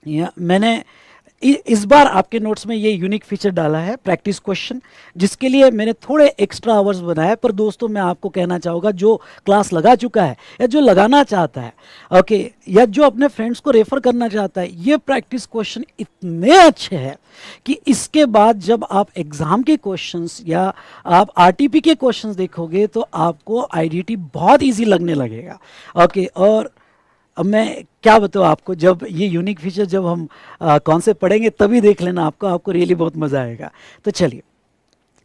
मैंने इस बार आपके नोट्स में ये यूनिक फीचर डाला है प्रैक्टिस क्वेश्चन, जिसके लिए मैंने थोड़े एक्स्ट्रा आवर्स बनाए। पर दोस्तों मैं आपको कहना चाहूँगा, जो क्लास लगा चुका है या जो लगाना चाहता है ओके, या जो अपने फ्रेंड्स को रेफर करना चाहता है, ये प्रैक्टिस क्वेश्चन इतने अच्छे हैं कि इसके बाद जब आप एग्ज़ाम के क्वेश्चंस या आप आरटीपी के क्वेश्चंस देखोगे तो आपको आईडीटी बहुत ईजी लगने लगेगा ओके। और अब मैं क्या बताऊँ आपको, जब ये यूनिक फीचर जब हम कौन से पढ़ेंगे तभी देख लेना, आपको रियली बहुत मज़ा आएगा। तो चलिए,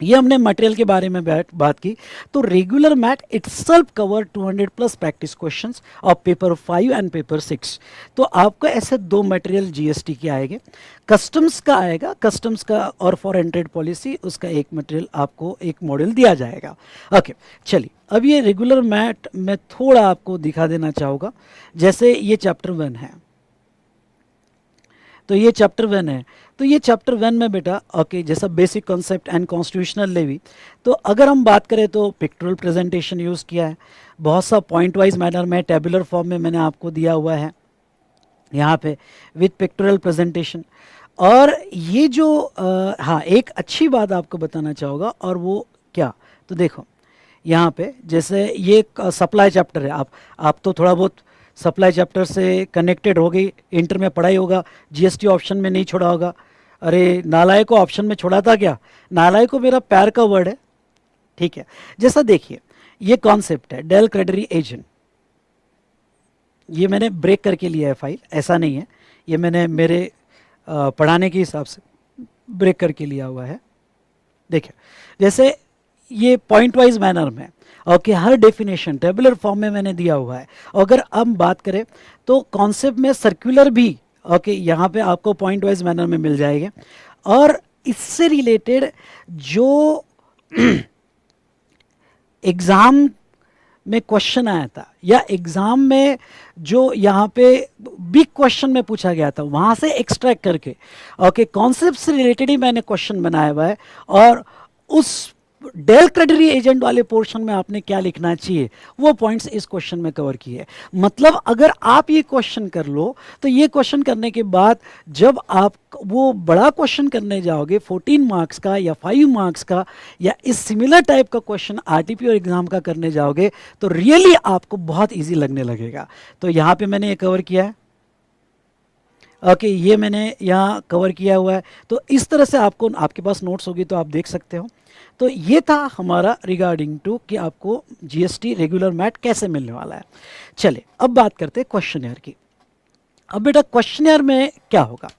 ये हमने मटेरियल के बारे में बात की। तो regular math itself cover 200 plus practice questions और पेपर 5 एंड पेपर 6। तो आपको ऐसे दो मटेरियल जीएसटी के आएंगे, कस्टम्स का आएगा, कस्टम्स का और फॉरेन ट्रेड पॉलिसी, उसका एक मटेरियल आपको एक मॉडल दिया जाएगा ओके। चलिए, अब ये रेगुलर मैथ मैं थोड़ा आपको दिखा देना चाहूँगा। जैसे ये चैप्टर 1 है, तो ये चैप्टर 1 है, तो ये चैप्टर 1 में बेटा ओके जैसा basic concept and constitutional levy. तो अगर हम बात करें तो पिक्टोरल प्रेजेंटेशन यूज़ किया है, बहुत सा पॉइंट वाइज मैनर में टेबुलर फॉर्म में मैंने आपको दिया हुआ है यहाँ पे विथ पिक्टोरल प्रेजेंटेशन। और ये जो हाँ, एक अच्छी बात आपको बताना चाहूँगा, और वो क्या, तो देखो यहाँ पे जैसे ये सप्लाई चैप्टर है, आप तो थोड़ा बहुत सप्लाई चैप्टर से कनेक्टेड हो गई, इंटर में पढ़ाई होगा, जीएसटी ऑप्शन में नहीं छोड़ा होगा। अरे नालायक को ऑप्शन में छोड़ा था क्या, नालायक को मेरा प्यार का वर्ड है, ठीक है। जैसा देखिए ये कॉन्सेप्ट है डेल क्रेडिटरी एजेंट, ये मैंने ब्रेक करके लिया है फाइल, ऐसा नहीं है, ये मैंने मेरे पढ़ाने के हिसाब से ब्रेक करके लिया हुआ है। देखिए जैसे ये पॉइंट वाइज मैनर में ओके हर डेफिनेशन टेबुलर फॉर्म में मैंने दिया हुआ है। अगर हम बात करें तो कॉन्सेप्ट में सर्कुलर भी ओके यहाँ पे आपको पॉइंट वाइज मैनर में मिल जाएंगे। और इससे रिलेटेड जो एग्ज़ाम में क्वेश्चन आया था या एग्ज़ाम में जो यहाँ पे बिग क्वेश्चन में पूछा गया था, वहाँ से एक्सट्रैक्ट करके ओके कॉन्सेप्ट से रिलेटेड ही मैंने क्वेश्चन बनाया हुआ है। और उस डेल क्रेडिटरी एजेंट वाले पोर्शन में आपने क्या लिखना चाहिए वो पॉइंट्स इस क्वेश्चन में कवर किए। मतलब अगर आप ये क्वेश्चन कर लो तो ये क्वेश्चन करने के बाद जब आप वो बड़ा क्वेश्चन करने जाओगे 14 मार्क्स का या 5 मार्क्स का या इस सिमिलर टाइप का क्वेश्चन आरटीपी और एग्जाम का करने जाओगे तो रियली आपको बहुत ईजी लगने लगेगा। तो यहाँ पे मैंने ये कवर किया है ओके, ये मैंने यहाँ कवर किया हुआ है। तो इस तरह से आपको, आपके पास नोट्स होगी तो आप देख सकते हो। तो ये था हमारा रिगार्डिंग टू कि आपको जीएसटी रेगुलर मैथ कैसे मिलने वाला है। चलिए अब बात करते हैं क्वेश्चनर की। अब बेटा क्वेश्चनर में क्या होगा,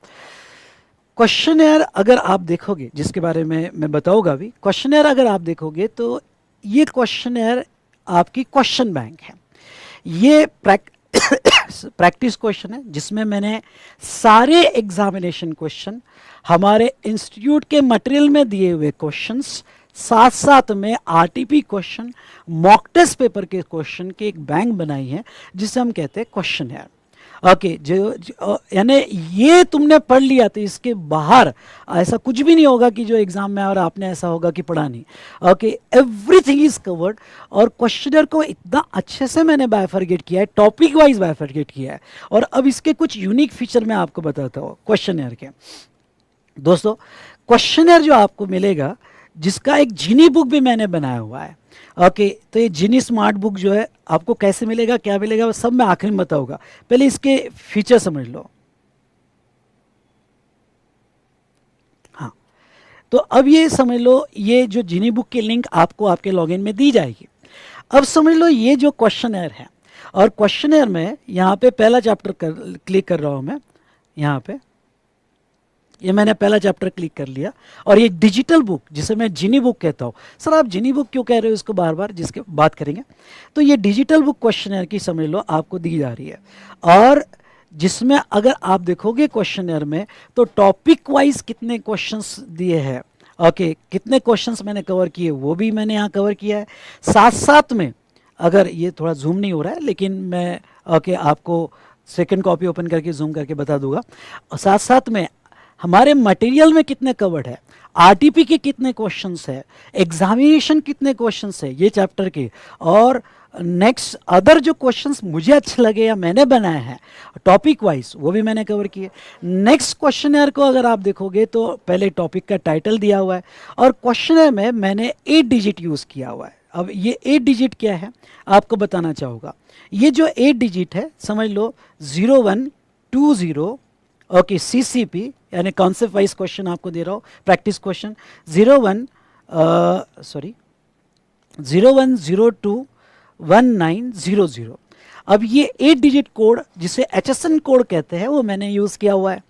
क्वेश्चनर अगर आप देखोगे, जिसके बारे में मैं बताऊंगा अभी, क्वेश्चनर अगर आप देखोगे तो ये क्वेश्चनर आपकी क्वेश्चन बैंक है। ये प्रैक्टिस क्वेश्चन है जिसमें मैंने सारे एग्जामिनेशन क्वेश्चन, हमारे इंस्टीट्यूट के मटेरियल में दिए हुए क्वेश्चंस, साथ साथ में RTP question, mock test paper के क्वेश्चन की एक बैंक बनाई है जिसे हम कहते हैं क्वेश्चनर ओके। जो यानी ये तुमने पढ़ लिया तो इसके बाहर ऐसा कुछ भी नहीं होगा कि जो एग्जाम में और आपने ऐसा होगा कि पढ़ा नहीं ओके। Everything is covered. और क्वेश्चनर को इतना अच्छे से मैंने बायफरगेट किया है, टॉपिक वाइज बायफरगेट किया है। और अब इसके कुछ यूनिक फीचर मैं आपको बताता हूँ क्वेश्चनर के। दोस्तों क्वेश्चनर जो आपको मिलेगा, जिसका एक जीनी बुक भी मैंने बनाया हुआ है ओके। तो ये जीनी स्मार्ट बुक जो है आपको कैसे मिलेगा, क्या मिलेगा, वो सब मैं आखिर में बताऊंगा। पहले इसके फीचर समझ लो। हाँ, तो अब ये समझ लो, ये जो जीनी बुक की लिंक आपको आपके लॉगिन में दी जाएगी। अब समझ लो ये जो क्वेश्चनर है, और क्वेश्चनर में यहाँ पे पहला चैप्टर क्लिक कर रहा हूँ मैं, यहाँ पे ये मैंने पहला चैप्टर क्लिक कर लिया। और ये डिजिटल बुक जिसे मैं जिनी बुक कहता हूँ, सर आप जिनी बुक क्यों कह रहे हो इसको बार बार, जिसके बात करेंगे। तो ये डिजिटल बुक क्वेश्चनर की समझ लो आपको दी जा रही है, और जिसमें अगर आप देखोगे क्वेश्चनर में तो टॉपिक वाइज कितने क्वेश्चंस दिए हैं, ओके कितने क्वेश्चंस मैंने कवर किए वो भी मैंने यहाँ कवर किया है। साथ साथ में अगर ये थोड़ा जूम नहीं हो रहा है लेकिन मैं ओके आपको सेकंड कॉपी ओपन करके जूम करके बता दूंगा। साथ साथ में हमारे मटेरियल में कितने कवर्ड है, आरटीपी के कितने क्वेश्चंस है, एग्जामिनेशन कितने क्वेश्चंस है ये चैप्टर के, और नेक्स्ट अदर जो क्वेश्चंस मुझे अच्छे लगे या मैंने बनाए हैं टॉपिक वाइज वो भी मैंने कवर किए। नेक्स्ट क्वेश्चनर को अगर आप देखोगे तो पहले टॉपिक का टाइटल दिया हुआ है और क्वेश्चनर में मैंने 8 डिजिट यूज़ किया हुआ है। अब ये 8 डिजिट क्या है आपको बताना चाहूँगा। ये जो 8 डिजिट है समझ लो 0120, ओके CCP यानी कॉन्सेप्ट वाइज क्वेश्चन आपको दे रहा हूँ, प्रैक्टिस क्वेश्चन 01021900। अब ये 8 डिजिट कोड जिसे HSN कोड कहते हैं वो मैंने यूज़ किया हुआ है,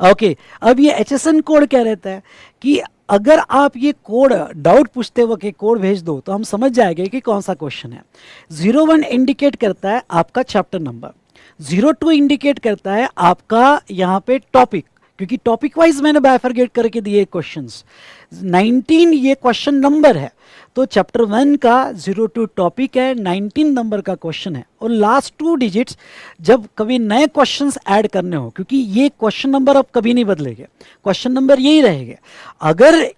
ओके। अब ये HSN कोड क्या रहता है कि अगर आप ये कोड डाउट पूछते वक्त कोड भेज दो तो हम समझ जाएंगे कि कौन सा क्वेश्चन है। 01 इंडिकेट करता है आपका चैप्टर नंबर, 02 इंडिकेट करता है आपका यहाँ पे टॉपिक, क्योंकि टॉपिक वाइज मैंने बाइफरगेट करके दिए क्वेश्चंस। 19 ये क्वेश्चन नंबर है, तो चैप्टर 1 का 02 टॉपिक है, 19 नंबर का क्वेश्चन है। और लास्ट 2 डिजिट्स जब कभी नए क्वेश्चंस ऐड करने हो, क्योंकि ये क्वेश्चन नंबर अब कभी नहीं बदलेंगे, क्वेश्चन नंबर यही रहेंगे। अगर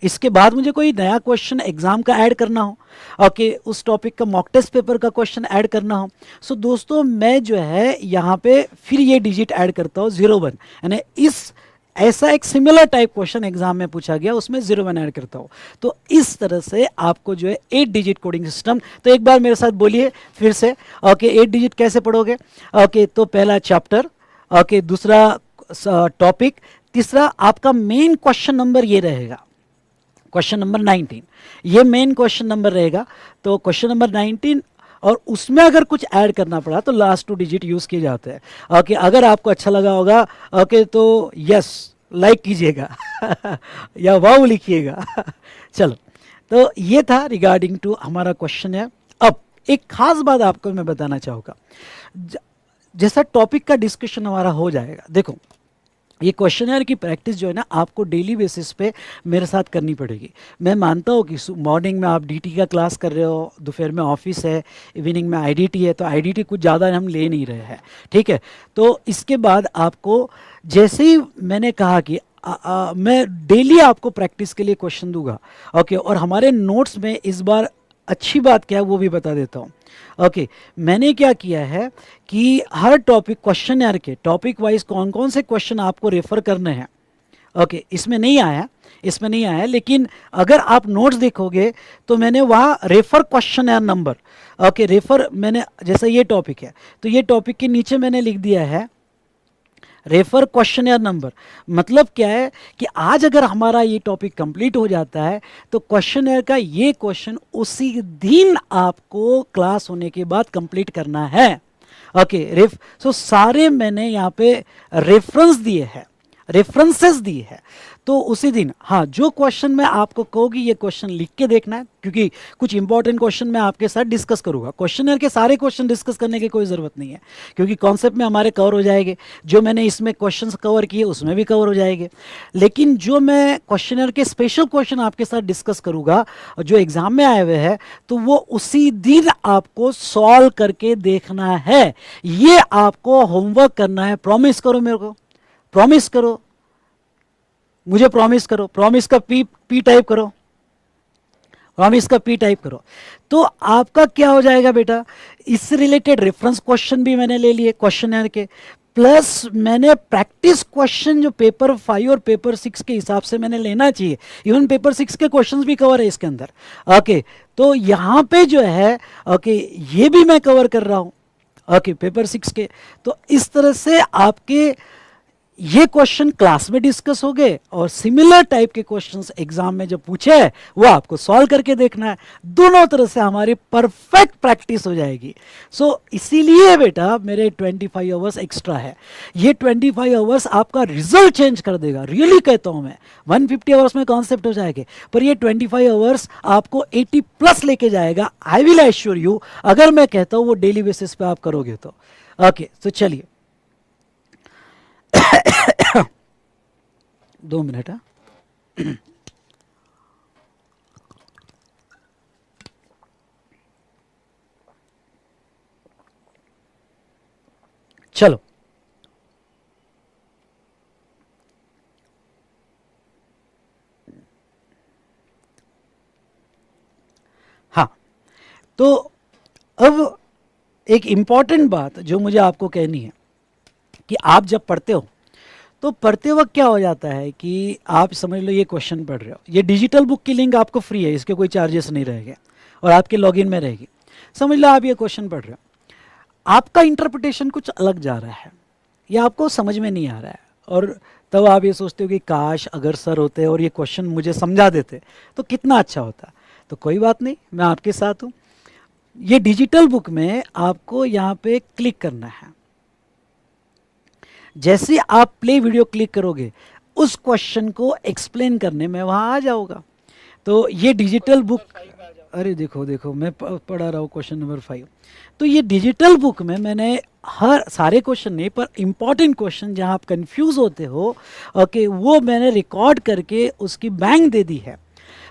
इसके बाद मुझे कोई नया क्वेश्चन एग्जाम का ऐड करना हो, ओके उस टॉपिक का मॉक टेस्ट पेपर का क्वेश्चन ऐड करना हो, सो दोस्तों मैं जो है यहाँ पे फिर ये डिजिट ऐड करता हूँ 01, यानी इस ऐसा एक सिमिलर टाइप क्वेश्चन एग्जाम में पूछा गया उसमें 01 ऐड करता हूँ। तो इस तरह से आपको जो है 8 डिजिट कोडिंग सिस्टम, तो एक बार मेरे साथ बोलिए फिर से, ओके 8 डिजिट कैसे पढ़ोगे, ओके तो पहला चैप्टर, ओके दूसरा टॉपिक, तीसरा आपका मेन क्वेश्चन नंबर ये रहेगा, क्वेश्चन नंबर 19 ये मेन क्वेश्चन नंबर रहेगा। तो क्वेश्चन नंबर 19 और उसमें अगर कुछ ऐड करना पड़ा तो लास्ट 2 डिजिट यूज़ किए जाते हैं, ओके। अगर आपको अच्छा लगा होगा ओके तो यस लाइक कीजिएगा या वाव लिखिएगा चलो, तो ये था रिगार्डिंग टू हमारा क्वेश्चन है। अब एक खास बात आपको मैं बताना चाहूँगा, जैसा टॉपिक का डिस्कशन हमारा हो जाएगा, देखो ये क्वेश्चनर की प्रैक्टिस जो है ना आपको डेली बेसिस पे मेरे साथ करनी पड़ेगी। मैं मानता हूँ कि मॉर्निंग में आप डीटी का क्लास कर रहे हो, दोपहर में ऑफिस है, इवनिंग में आईडीटी है, तो आईडीटी कुछ ज़्यादा हम ले नहीं रहे हैं, ठीक है। तो इसके बाद आपको जैसे ही मैंने कहा कि मैं डेली आपको प्रैक्टिस के लिए क्वेश्चन दूंगा, ओके। और हमारे नोट्स में इस बार अच्छी बात क्या है वो भी बता देता हूँ, ओके। मैंने क्या किया है कि हर टॉपिक क्वेश्चनर के टॉपिक वाइज कौन कौन से क्वेश्चन आपको रेफर करने हैं, ओके इसमें नहीं आया, लेकिन अगर आप नोट्स देखोगे तो मैंने वहाँ refer questioner number, okay refer मैंने, जैसा ये टॉपिक है तो ये टॉपिक के नीचे मैंने लिख दिया है रेफर क्वेश्चनर नंबर। मतलब क्या है कि आज अगर हमारा ये टॉपिक कंप्लीट हो जाता है तो क्वेश्चनर का ये क्वेश्चन उसी दिन आपको क्लास होने के बाद कंप्लीट करना है, ओके। सो सारे मैंने यहाँ पे रेफरेंस दिए हैं, रेफरेंसेस दिए हैं, तो उसी दिन हाँ जो क्वेश्चन मैं आपको कहूँगी ये क्वेश्चन लिख के देखना है, क्योंकि कुछ इंपॉर्टेंट क्वेश्चन मैं आपके साथ डिस्कस करूँगा। क्वेश्चनर के सारे क्वेश्चन डिस्कस करने की कोई ज़रूरत नहीं है, क्योंकि कॉन्सेप्ट में हमारे कवर हो जाएंगे, जो मैंने इसमें क्वेश्चंस कवर किए उसमें भी कवर हो जाएंगे। लेकिन जो मैं क्वेश्चनर के स्पेशल क्वेश्चन आपके साथ डिस्कस करूँगा जो एग्जाम में आए हुए हैं, तो वो उसी दिन आपको सॉल्व करके देखना है, ये आपको होमवर्क करना है। प्रॉमिस करो मेरे को, प्रॉमिस करो मुझे, प्रॉमिस करो, प्रॉमिस का पी टाइप करो, प्रॉमिस का पी टाइप करो। तो आपका क्या हो जाएगा बेटा, इससे रिलेटेड रेफरेंस क्वेश्चन भी मैंने ले लिए क्वेश्चनर के, प्लस मैंने प्रैक्टिस क्वेश्चन जो पेपर 5 और पेपर 6 के हिसाब से मैंने लेना चाहिए, इवन पेपर 6 के क्वेश्चंस भी कवर है इसके अंदर, ओके। तो यहाँ पे जो है ओके ये भी मैं कवर कर रहा हूँ, ओके पेपर 6 के। तो इस तरह से आपके ये क्वेश्चन क्लास में डिस्कस हो गए और सिमिलर टाइप के क्वेश्चंस एग्जाम में जो पूछे हैं वो आपको सॉल्व करके देखना है। दोनों तरह से हमारी परफेक्ट प्रैक्टिस हो जाएगी। सो इसीलिए बेटा मेरे 25 आवर्स एक्स्ट्रा है। ये 25 आवर्स आपका रिजल्ट चेंज कर देगा, रियली कहता हूं मैं। 150 आवर्स में कॉन्सेप्ट हो जाएंगे, पर ये 25 आवर्स आपको 80 प्लस लेके जाएगा। आई विल एश्योर यू, अगर मैं कहता हूं वो डेली बेसिस पे आप करोगे तो। ओके, तो चलिए 2 मिनट। चलो, हाँ, तो अब एक इंपॉर्टेंट बात जो मुझे आपको कहनी है कि आप जब पढ़ते हो तो पढ़ते वक्त क्या हो जाता है कि आप समझ लो ये क्वेश्चन पढ़ रहे हो, ये डिजिटल बुक की लिंक आपको फ्री है, इसके कोई चार्जेस नहीं रहेंगे और आपके लॉगिन में रहेगी। समझ लो आप ये क्वेश्चन पढ़ रहे हो, आपका इंटरप्रिटेशन कुछ अलग जा रहा है, ये आपको समझ में नहीं आ रहा है, और तब आप ये सोचते हो कि काश अगर सर होते और ये क्वेश्चन मुझे समझा देते तो कितना अच्छा होता। तो कोई बात नहीं, मैं आपके साथ हूँ। ये डिजिटल बुक में आपको यहाँ पे क्लिक करना है। जैसे आप प्ले वीडियो क्लिक करोगे उस क्वेश्चन को एक्सप्लेन करने में वहां आ जाओगा। तो ये डिजिटल बुक, अरे देखो देखो मैं पढ़ा रहा हूँ क्वेश्चन नंबर 5। तो ये डिजिटल बुक में मैंने हर सारे क्वेश्चन नहीं पर इंपॉर्टेंट क्वेश्चन जहाँ आप कंफ्यूज होते हो, ओके, वो मैंने रिकॉर्ड करके उसकी बैंक दे दी है।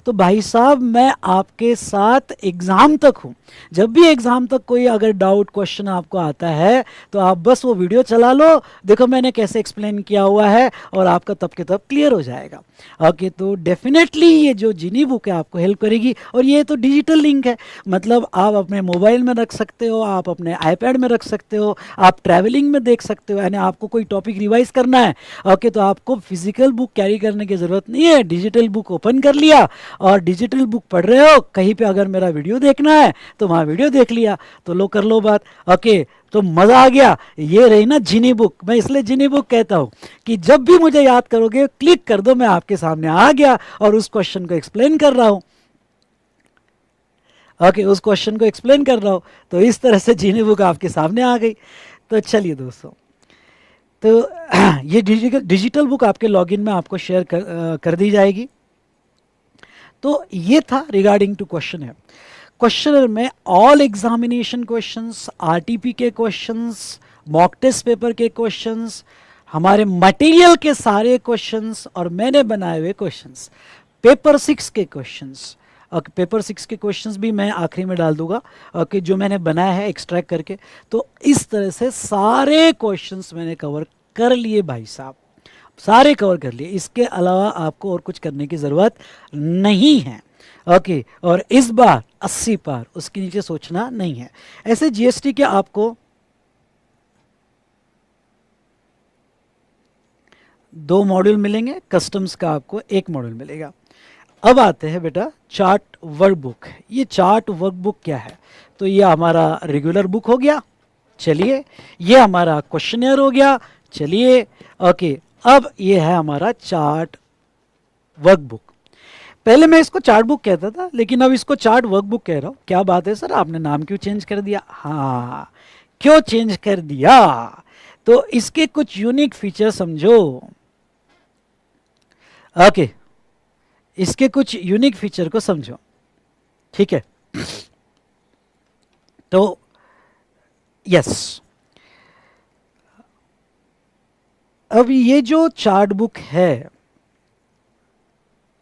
तो भाई साहब मैं आपके साथ एग्ज़ाम तक हूँ। जब भी एग्ज़ाम तक कोई अगर डाउट क्वेश्चन आपको आता है तो आप बस वो वीडियो चला लो, देखो मैंने कैसे एक्सप्लेन किया हुआ है, और आपका तब के तब क्लियर हो जाएगा। ओके, तो डेफिनेटली ये जो जिनी बुक है आपको हेल्प करेगी। और ये तो डिजिटल लिंक है, मतलब आप अपने मोबाइल में रख सकते हो, आप अपने आईपैड में रख सकते हो, आप ट्रैवलिंग में देख सकते हो। यानी आपको कोई टॉपिक रिवाइज करना है, ओके, तो आपको फिजिकल बुक कैरी करने की ज़रूरत नहीं है। डिजिटल बुक ओपन कर लिया और डिजिटल बुक पढ़ रहे हो, कहीं पे अगर मेरा वीडियो देखना है तो वहाँ वीडियो देख लिया, तो लो कर लो बात। ओके, तो मज़ा आ गया। ये रही ना जिनी बुक, मैं इसलिए जिनी बुक कहता हूँ कि जब भी मुझे याद करोगे क्लिक कर दो, मैं आपके सामने आ गया और उस क्वेश्चन को एक्सप्लेन कर रहा हूँ। ओके, उस क्वेश्चन को एक्सप्लेन कर रहा हूँ, तो इस तरह से जिनी बुक आपके सामने आ गई। तो चलिए दोस्तों, तो ये डिजिटल बुक आपके लॉगिन में आपको शेयर कर दी जाएगी। तो ये था रिगार्डिंग टू क्वेश्चन है। क्वेश्चनर में ऑल एग्जामिनेशन क्वेश्चंस, आरटीपी के क्वेश्चंस, मॉक टेस्ट पेपर के क्वेश्चंस, हमारे मटेरियल के सारे क्वेश्चंस और मैंने बनाए हुए क्वेश्चंस, पेपर 6 के क्वेश्चंस। पेपर 6 के क्वेश्चंस भी मैं आखिरी में डाल दूंगा, कि जो मैंने बनाया है एक्सट्रैक्ट करके। तो इस तरह से सारे क्वेश्चंस मैंने कवर कर लिए भाई साहब, सारे कवर कर लिए। इसके अलावा आपको और कुछ करने की ज़रूरत नहीं है। ओके, और इस बार 80 पार, उसके नीचे सोचना नहीं है। ऐसे जीएसटी के आपको 2 मॉड्यूल मिलेंगे, कस्टम्स का आपको 1 मॉड्यूल मिलेगा। अब आते हैं बेटा चार्ट वर्कबुक। ये चार्ट वर्कबुक क्या है? तो ये हमारा रेगुलर बुक हो गया, चलिए, ये हमारा क्वेश्चनियर हो गया, चलिए, ओके। अब ये है हमारा चार्ट वर्कबुक। पहले मैं इसको चार्ट बुक कहता था, लेकिन अब इसको चार्ट वर्कबुक कह रहा हूँ। क्या बात है सर, आपने नाम क्यों चेंज कर दिया? हाँ, क्यों चेंज कर दिया? तो इसके कुछ यूनिक फीचर समझो। ओके, इसके कुछ यूनिक फीचर को समझो, ठीक है? तो यस, अब ये जो चार्ट बुक है,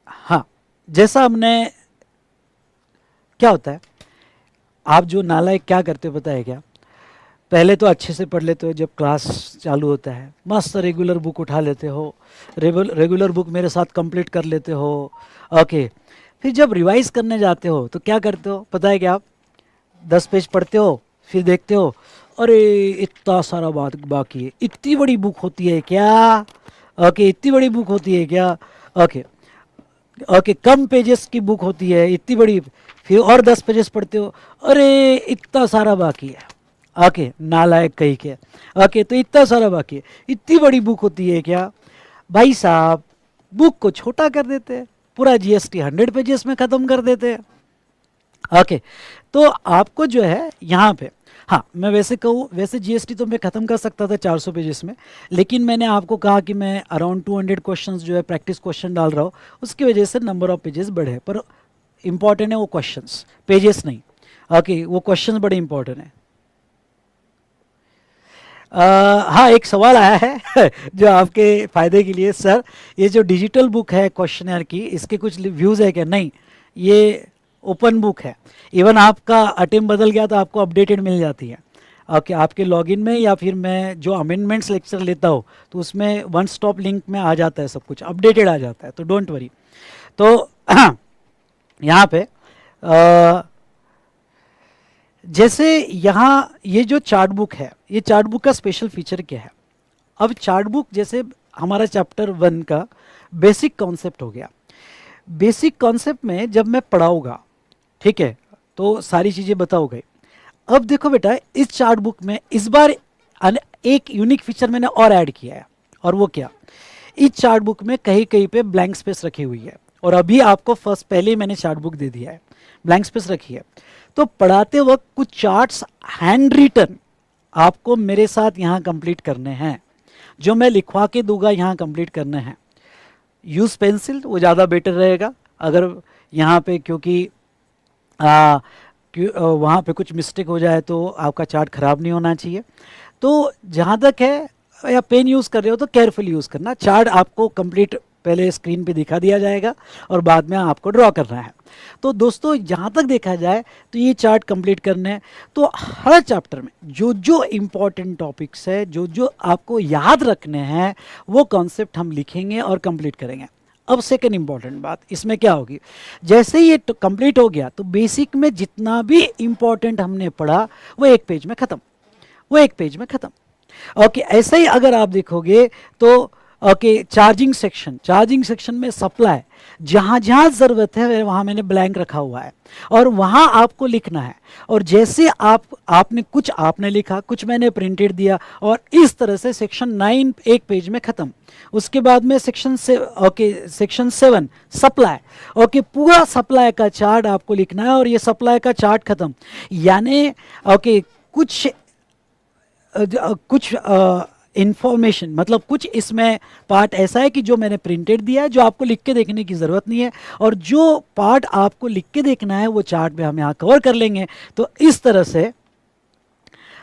हाँ, जैसा हमने, क्या होता है, आप जो नालायक क्या करते हो पता है क्या? पहले तो अच्छे से पढ़ लेते हो, जब क्लास चालू होता है मस्त रेगुलर बुक उठा लेते हो, रेगुलर बुक मेरे साथ कंप्लीट कर लेते हो, ओके। फिर जब रिवाइज करने जाते हो तो क्या करते हो पता है क्या? आप 10 पेज पढ़ते हो, फिर देखते हो अरे इतना सारा बात बाकी है, इतनी बड़ी बुक होती है क्या? ओके, इतनी बड़ी बुक होती है क्या? ओके, ओके, कम पेजेस की बुक होती है, इतनी बड़ी। फिर और 10 पेजेस पढ़ते हो, अरे इतना सारा बाकी है। ओके, नालायक कही के। ओके, तो इतना सारा बाकी है। इतनी बड़ी बुक होती है क्या भाई साहब? बुक को छोटा कर देते हैं, पूरा जीएसटी 100 पेजेस में ख़त्म कर देते हैं। ओके, तो आपको जो है यहाँ पे, हाँ मैं वैसे कहूँ, वैसे जीएसटी तो मैं ख़त्म कर सकता था 400 पेजेस में, लेकिन मैंने आपको कहा कि मैं अराउंड 200 क्वेश्चंस जो है प्रैक्टिस क्वेश्चन डाल रहा हूँ, उसकी वजह से नंबर ऑफ पेजेस बढ़े। पर इंपॉर्टेंट है वो क्वेश्चंस, पेजेस नहीं। ओके, वो क्वेश्चंस बड़े इंपॉर्टेंट है। हाँ, एक सवाल आया है जो आपके फ़ायदे के लिए, सर ये जो डिजिटल बुक है क्वेश्चनर की, इसके कुछ व्यूज़ है क्या? नहीं, ये ओपन बुक है। इवन आपका अटेम्प्ट बदल गया तो आपको अपडेटेड मिल जाती है। ओके, आपके लॉगिन में, या फिर मैं जो अमेंडमेंट्स लेक्चर लेता हूँ तो उसमें वन स्टॉप लिंक में आ जाता है, सब कुछ अपडेटेड आ जाता है, तो डोंट वरी। तो यहाँ पे जैसे यहाँ ये जो चार्ट बुक है, ये चार्ट बुक का स्पेशल फीचर क्या है? अब चार्ट बुक जैसे हमारा चैप्टर 1 का बेसिक कॉन्सेप्ट हो गया। बेसिक कॉन्सेप्ट में जब मैं पढ़ाऊँगा, ठीक है, तो सारी चीज़ें बताओगे। अब देखो बेटा, इस चार्ट बुक में इस बार एक यूनिक फीचर मैंने और ऐड किया है, और वो क्या? इस चार्ट बुक में कहीं कहीं पे ब्लैंक स्पेस रखी हुई है, और अभी आपको पहले ही मैंने चार्ट बुक दे दिया है, ब्लैंक स्पेस रखी है। तो पढ़ाते वक्त कुछ चार्ट्स हैंड रिटन आपको मेरे साथ यहाँ कंप्लीट करने हैं, जो मैं लिखवा के दूंगा यहाँ कंप्लीट करने हैं। यूज़ पेंसिल, वो ज़्यादा बेटर रहेगा अगर यहाँ पे, क्योंकि वहाँ पे कुछ मिस्टेक हो जाए तो आपका चार्ट ख़राब नहीं होना चाहिए। तो जहाँ तक है, या पेन यूज़ कर रहे हो तो केयरफुली यूज़ करना। चार्ट आपको कंप्लीट पहले स्क्रीन पे दिखा दिया जाएगा और बाद में आपको ड्रॉ करना है। तो दोस्तों जहाँ तक देखा जाए तो ये चार्ट कंप्लीट करने हैं। तो हर चैप्टर में जो जो इम्पोर्टेंट टॉपिक्स है, जो जो आपको याद रखने हैं, वो कॉन्सेप्ट हम लिखेंगे और कंप्लीट करेंगे। अब सेकंड इंपॉर्टेंट बात इसमें क्या होगी, जैसे ये कंप्लीट हो गया तो बेसिक में जितना भी इम्पोर्टेंट हमने पढ़ा वो एक पेज में ख़त्म, वो एक पेज में ख़त्म। ओके, ऐसे ही अगर आप देखोगे तो ओके, चार्जिंग सेक्शन में सप्लाई, जहाँ जहाँ ज़रूरत है वहाँ मैंने ब्लैंक रखा हुआ है, और वहाँ आपको लिखना है। और जैसे आपने कुछ आपने लिखा, कुछ मैंने प्रिंटेड दिया, और इस तरह से सेक्शन 9 एक पेज में ख़त्म। उसके बाद में सेक्शन 7 सप्लाई। ओके, पूरा सप्लाई का चार्ट आपको लिखना है, और ये सप्लाई का चार्ट ख़त्म। यानी ओके, कुछ इंफॉर्मेशन, मतलब कुछ इसमें पार्ट ऐसा है कि जो मैंने प्रिंटेड दिया है, जो आपको लिख के देखने की ज़रूरत नहीं है, और जो पार्ट आपको लिख के देखना है वो चार्ट में हम यहाँ कवर कर लेंगे। तो इस तरह से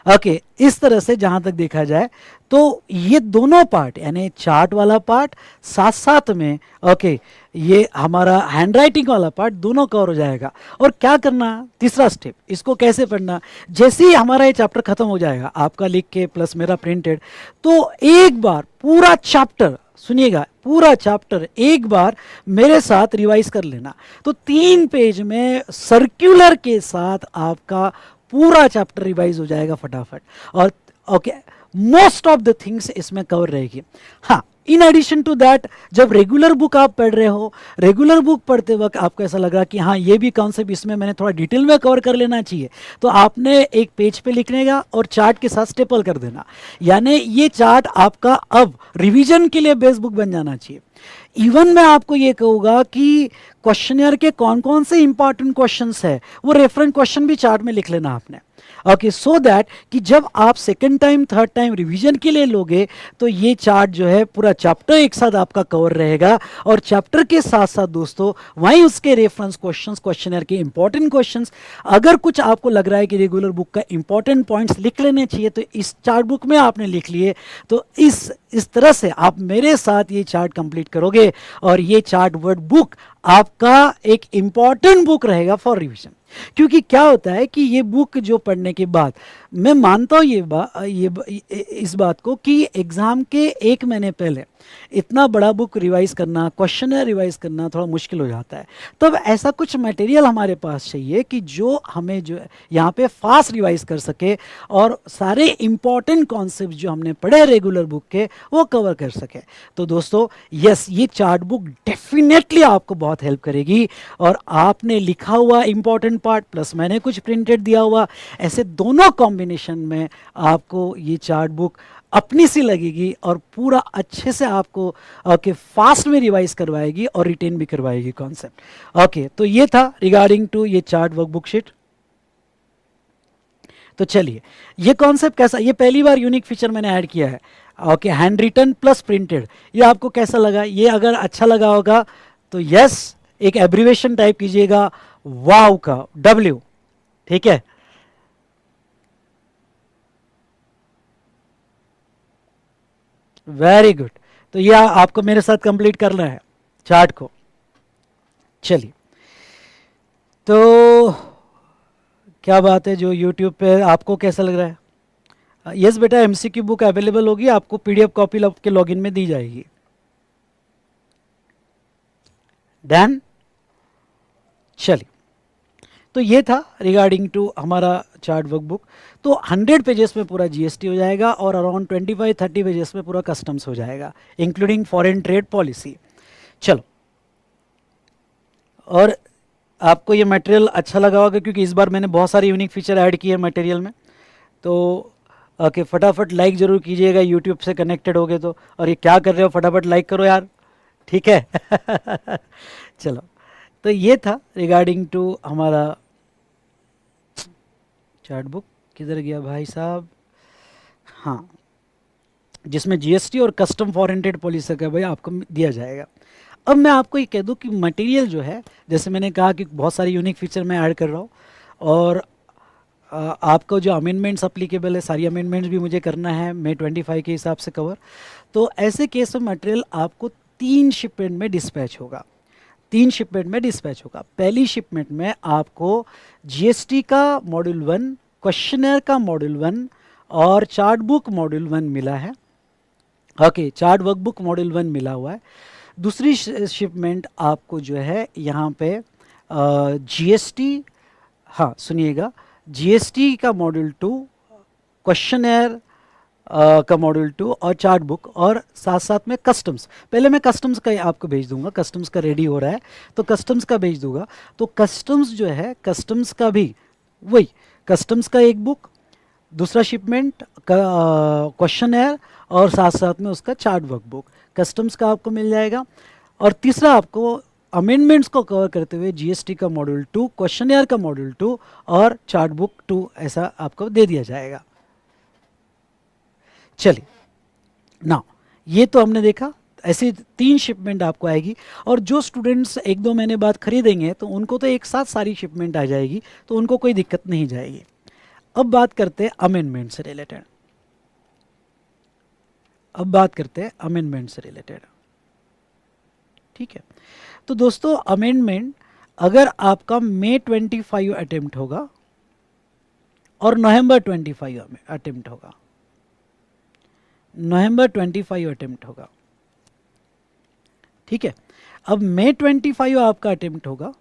ओके, इस तरह से जहाँ तक देखा जाए तो ये दोनों पार्ट, यानी चार्ट वाला पार्ट साथ साथ में ओके ये हमारा हैंड राइटिंग वाला पार्ट, दोनों कवर हो जाएगा। और क्या करना, तीसरा स्टेप, इसको कैसे पढ़ना, जैसे ही हमारा ये चैप्टर ख़त्म हो जाएगा आपका लिख के प्लस मेरा प्रिंटेड, तो एक बार पूरा चैप्टर, सुनिएगा, पूरा चैप्टर एक बार मेरे साथ रिवाइज कर लेना। तो 3 पेज में सर्कुलर के साथ आपका पूरा चैप्टर रिवाइज हो जाएगा फटाफट, और okay most of the things इसमें कवर रहेगी। हाँ, इन एडिशन टू दैट, जब रेगुलर बुक आप पढ़ रहे हो, रेगुलर बुक पढ़ते वक्त आपको ऐसा लगा कि हाँ ये भी कॉन्सेप्ट इसमें मैंने थोड़ा डिटेल में कवर कर लेना चाहिए, तो आपने एक पेज पे लिखने का और चार्ट के साथ स्टेपल कर देना। यानी ये चार्ट आपका अब रिवीजन के लिए बेस बुक बन जाना चाहिए। इवन मैं आपको ये कहूँगा कि क्वेश्चनियर के कौन कौन से इंपॉर्टेंट क्वेश्चंस है वो रेफरेंस क्वेश्चन भी चार्ट में लिख लेना आपने। ओके, सो दैट कि जब आप second time third time revision के लिए लोगे तो ये चार्ट जो है पूरा चैप्टर एक साथ आपका कवर रहेगा, और चैप्टर के साथ साथ दोस्तों वहीं उसके रेफरेंस क्वेश्चंस, क्वेश्चनर के इंपॉर्टेंट क्वेश्चंस, अगर कुछ आपको लग रहा है कि रेगुलर बुक का इंपॉर्टेंट पॉइंट्स लिख लेने चाहिए तो इस चार्ट बुक में आपने लिख लिए। तो इस तरह से आप मेरे साथ ये चार्ट कंप्लीट करोगे, और ये चार्ट वर्ड बुक आपका एक इंपॉर्टेंट बुक रहेगा फॉर रिवीजन। क्योंकि क्या होता है कि ये बुक जो पढ़ने के बाद, मैं मानता हूँ इस बात को कि एग्ज़ाम के 1 महीने पहले इतना बड़ा बुक रिवाइज करना, क्वेश्चनर रिवाइज करना थोड़ा मुश्किल हो जाता है। तब ऐसा कुछ मटेरियल हमारे पास चाहिए कि जो हमें जो यहाँ पे फास्ट रिवाइज कर सके, और सारे इंपॉर्टेंट कॉन्सेप्ट जो हमने पढ़े रेगुलर बुक के वो कवर कर सके। तो दोस्तों यस, ये चार्ट बुक डेफिनेटली आपको बहुत हेल्प करेगी, और आपने लिखा हुआ इंपॉर्टेंट पार्ट प्लस मैंने कुछ प्रिंटेड दिया हुआ, ऐसे दोनों कॉम्बिनेशन कॉम्बिनेशन में आपको ये चार्ट बुक अपनी सी लगेगी और पूरा अच्छे से आपको ओके फास्ट में रिवाइज करवाएगी और रिटेन भी करवाएगी कॉन्सेप्ट। ओके, तो ये था रिगार्डिंग टू ये चार्ट वर्कबुक शीट। तो चलिए, ये कॉन्सेप्ट कैसा, ये पहली बार यूनिक फीचर मैंने ऐड किया है। Okay, handwritten plus printed, ये आपको कैसा लगा? ये अगर अच्छा लगा होगा तो यस, एक एब्रीवेशन टाइप कीजिएगा वाव का W, ठीक है। वेरी गुड, तो ये आपको मेरे साथ कंप्लीट करना है चार्ट को। चलिए, तो क्या बात है, जो यूट्यूब पे आपको कैसा लग रहा है? यस बेटा, एमसीक्यू बुक अवेलेबल होगी, आपको पीडीएफ कॉपी आपके लॉगिन में दी जाएगी। डन, चलिए, तो ये था रिगार्डिंग टू हमारा चार्ट वर्कबुक। तो 100 पेजेस में पूरा जीएसटी हो जाएगा और अराउंड 25-30 पेजेस में पूरा कस्टम्स हो जाएगा, इंक्लूडिंग फॉरेन ट्रेड पॉलिसी। चलो, और आपको ये मटेरियल अच्छा लगा होगा क्योंकि इस बार मैंने बहुत सारे यूनिक फीचर ऐड किए मटेरियल में। तो ओके, फटाफट लाइक ज़रूर कीजिएगा यूट्यूब से कनेक्टेड हो गए तो। और ये क्या कर रहे हो, फटाफट लाइक करो यार, ठीक है। चलो, तो ये था रिगार्डिंग टू हमारा चार्ट बुक। किधर गया भाई साहब? हाँ, जिसमें जीएसटी और कस्टम फॉरेन ट्रेड पॉलिसी का भाई आपको दिया जाएगा। अब मैं आपको ये कह दूं कि मटेरियल जो है, जैसे मैंने कहा कि बहुत सारे यूनिक फीचर मैं ऐड कर रहा हूँ और आपको जो अमेंडमेंट्स अप्लीकेबल है, सारी अमेंडमेंट्स भी मुझे करना है मई 25 के हिसाब से कवर। तो ऐसे केस में मटेरियल आपको 3 शिपमेंट में डिस्पैच होगा। 3 शिपमेंट में डिस्पैच होगा। पहली शिपमेंट में आपको जीएसटी का मॉड्यूल 1, क्वेश्चनर का मॉड्यूल 1 और चार्ट बुक मॉड्यूल 1 मिला है। ओके, चार्ट वर्कबुक मॉड्यूल 1 मिला हुआ है। दूसरी शिपमेंट आपको जो है यहाँ पे जीएसटी, हाँ सुनिएगा, जीएसटी का मॉड्यूल 2, क्वेश्चनर का मॉड्यूल 2 और चार्ट बुक, और साथ साथ में कस्टम्स। पहले मैं कस्टम्स का आपको भेज दूंगा, कस्टम्स का रेडी हो रहा है तो कस्टम्स का भेज दूंगा। तो कस्टम्स जो है, कस्टम्स का भी वही, कस्टम्स का एक बुक, दूसरा शिपमेंट का क्वेश्चनर और साथ साथ में उसका चार्ट वर्कबुक कस्टम्स का आपको मिल जाएगा। और तीसरा आपको अमेंडमेंट्स को कवर करते हुए जीएसटी का मॉड्यूल 2, क्वेश्चनर का मॉड्यूल 2 और चार्ट बुक 2 ऐसा आपको दे दिया जाएगा। चलिए ना, ये तो हमने देखा, ऐसी 3 शिपमेंट आपको आएगी। और जो स्टूडेंट्स 1-2 महीने बाद खरीदेंगे तो उनको तो एक साथ सारी शिपमेंट आ जाएगी, तो उनको कोई दिक्कत नहीं जाएगी। अब बात करते हैं अमेंडमेंट से रिलेटेड। ठीक है, तो दोस्तों अमेंडमेंट अगर आपका मई 25 अटेम्प्ट होगा और नवंबर 25 अटेम्प्ट होगा, ठीक है। अब मई 25 आपका अटेम्प्ट होगा।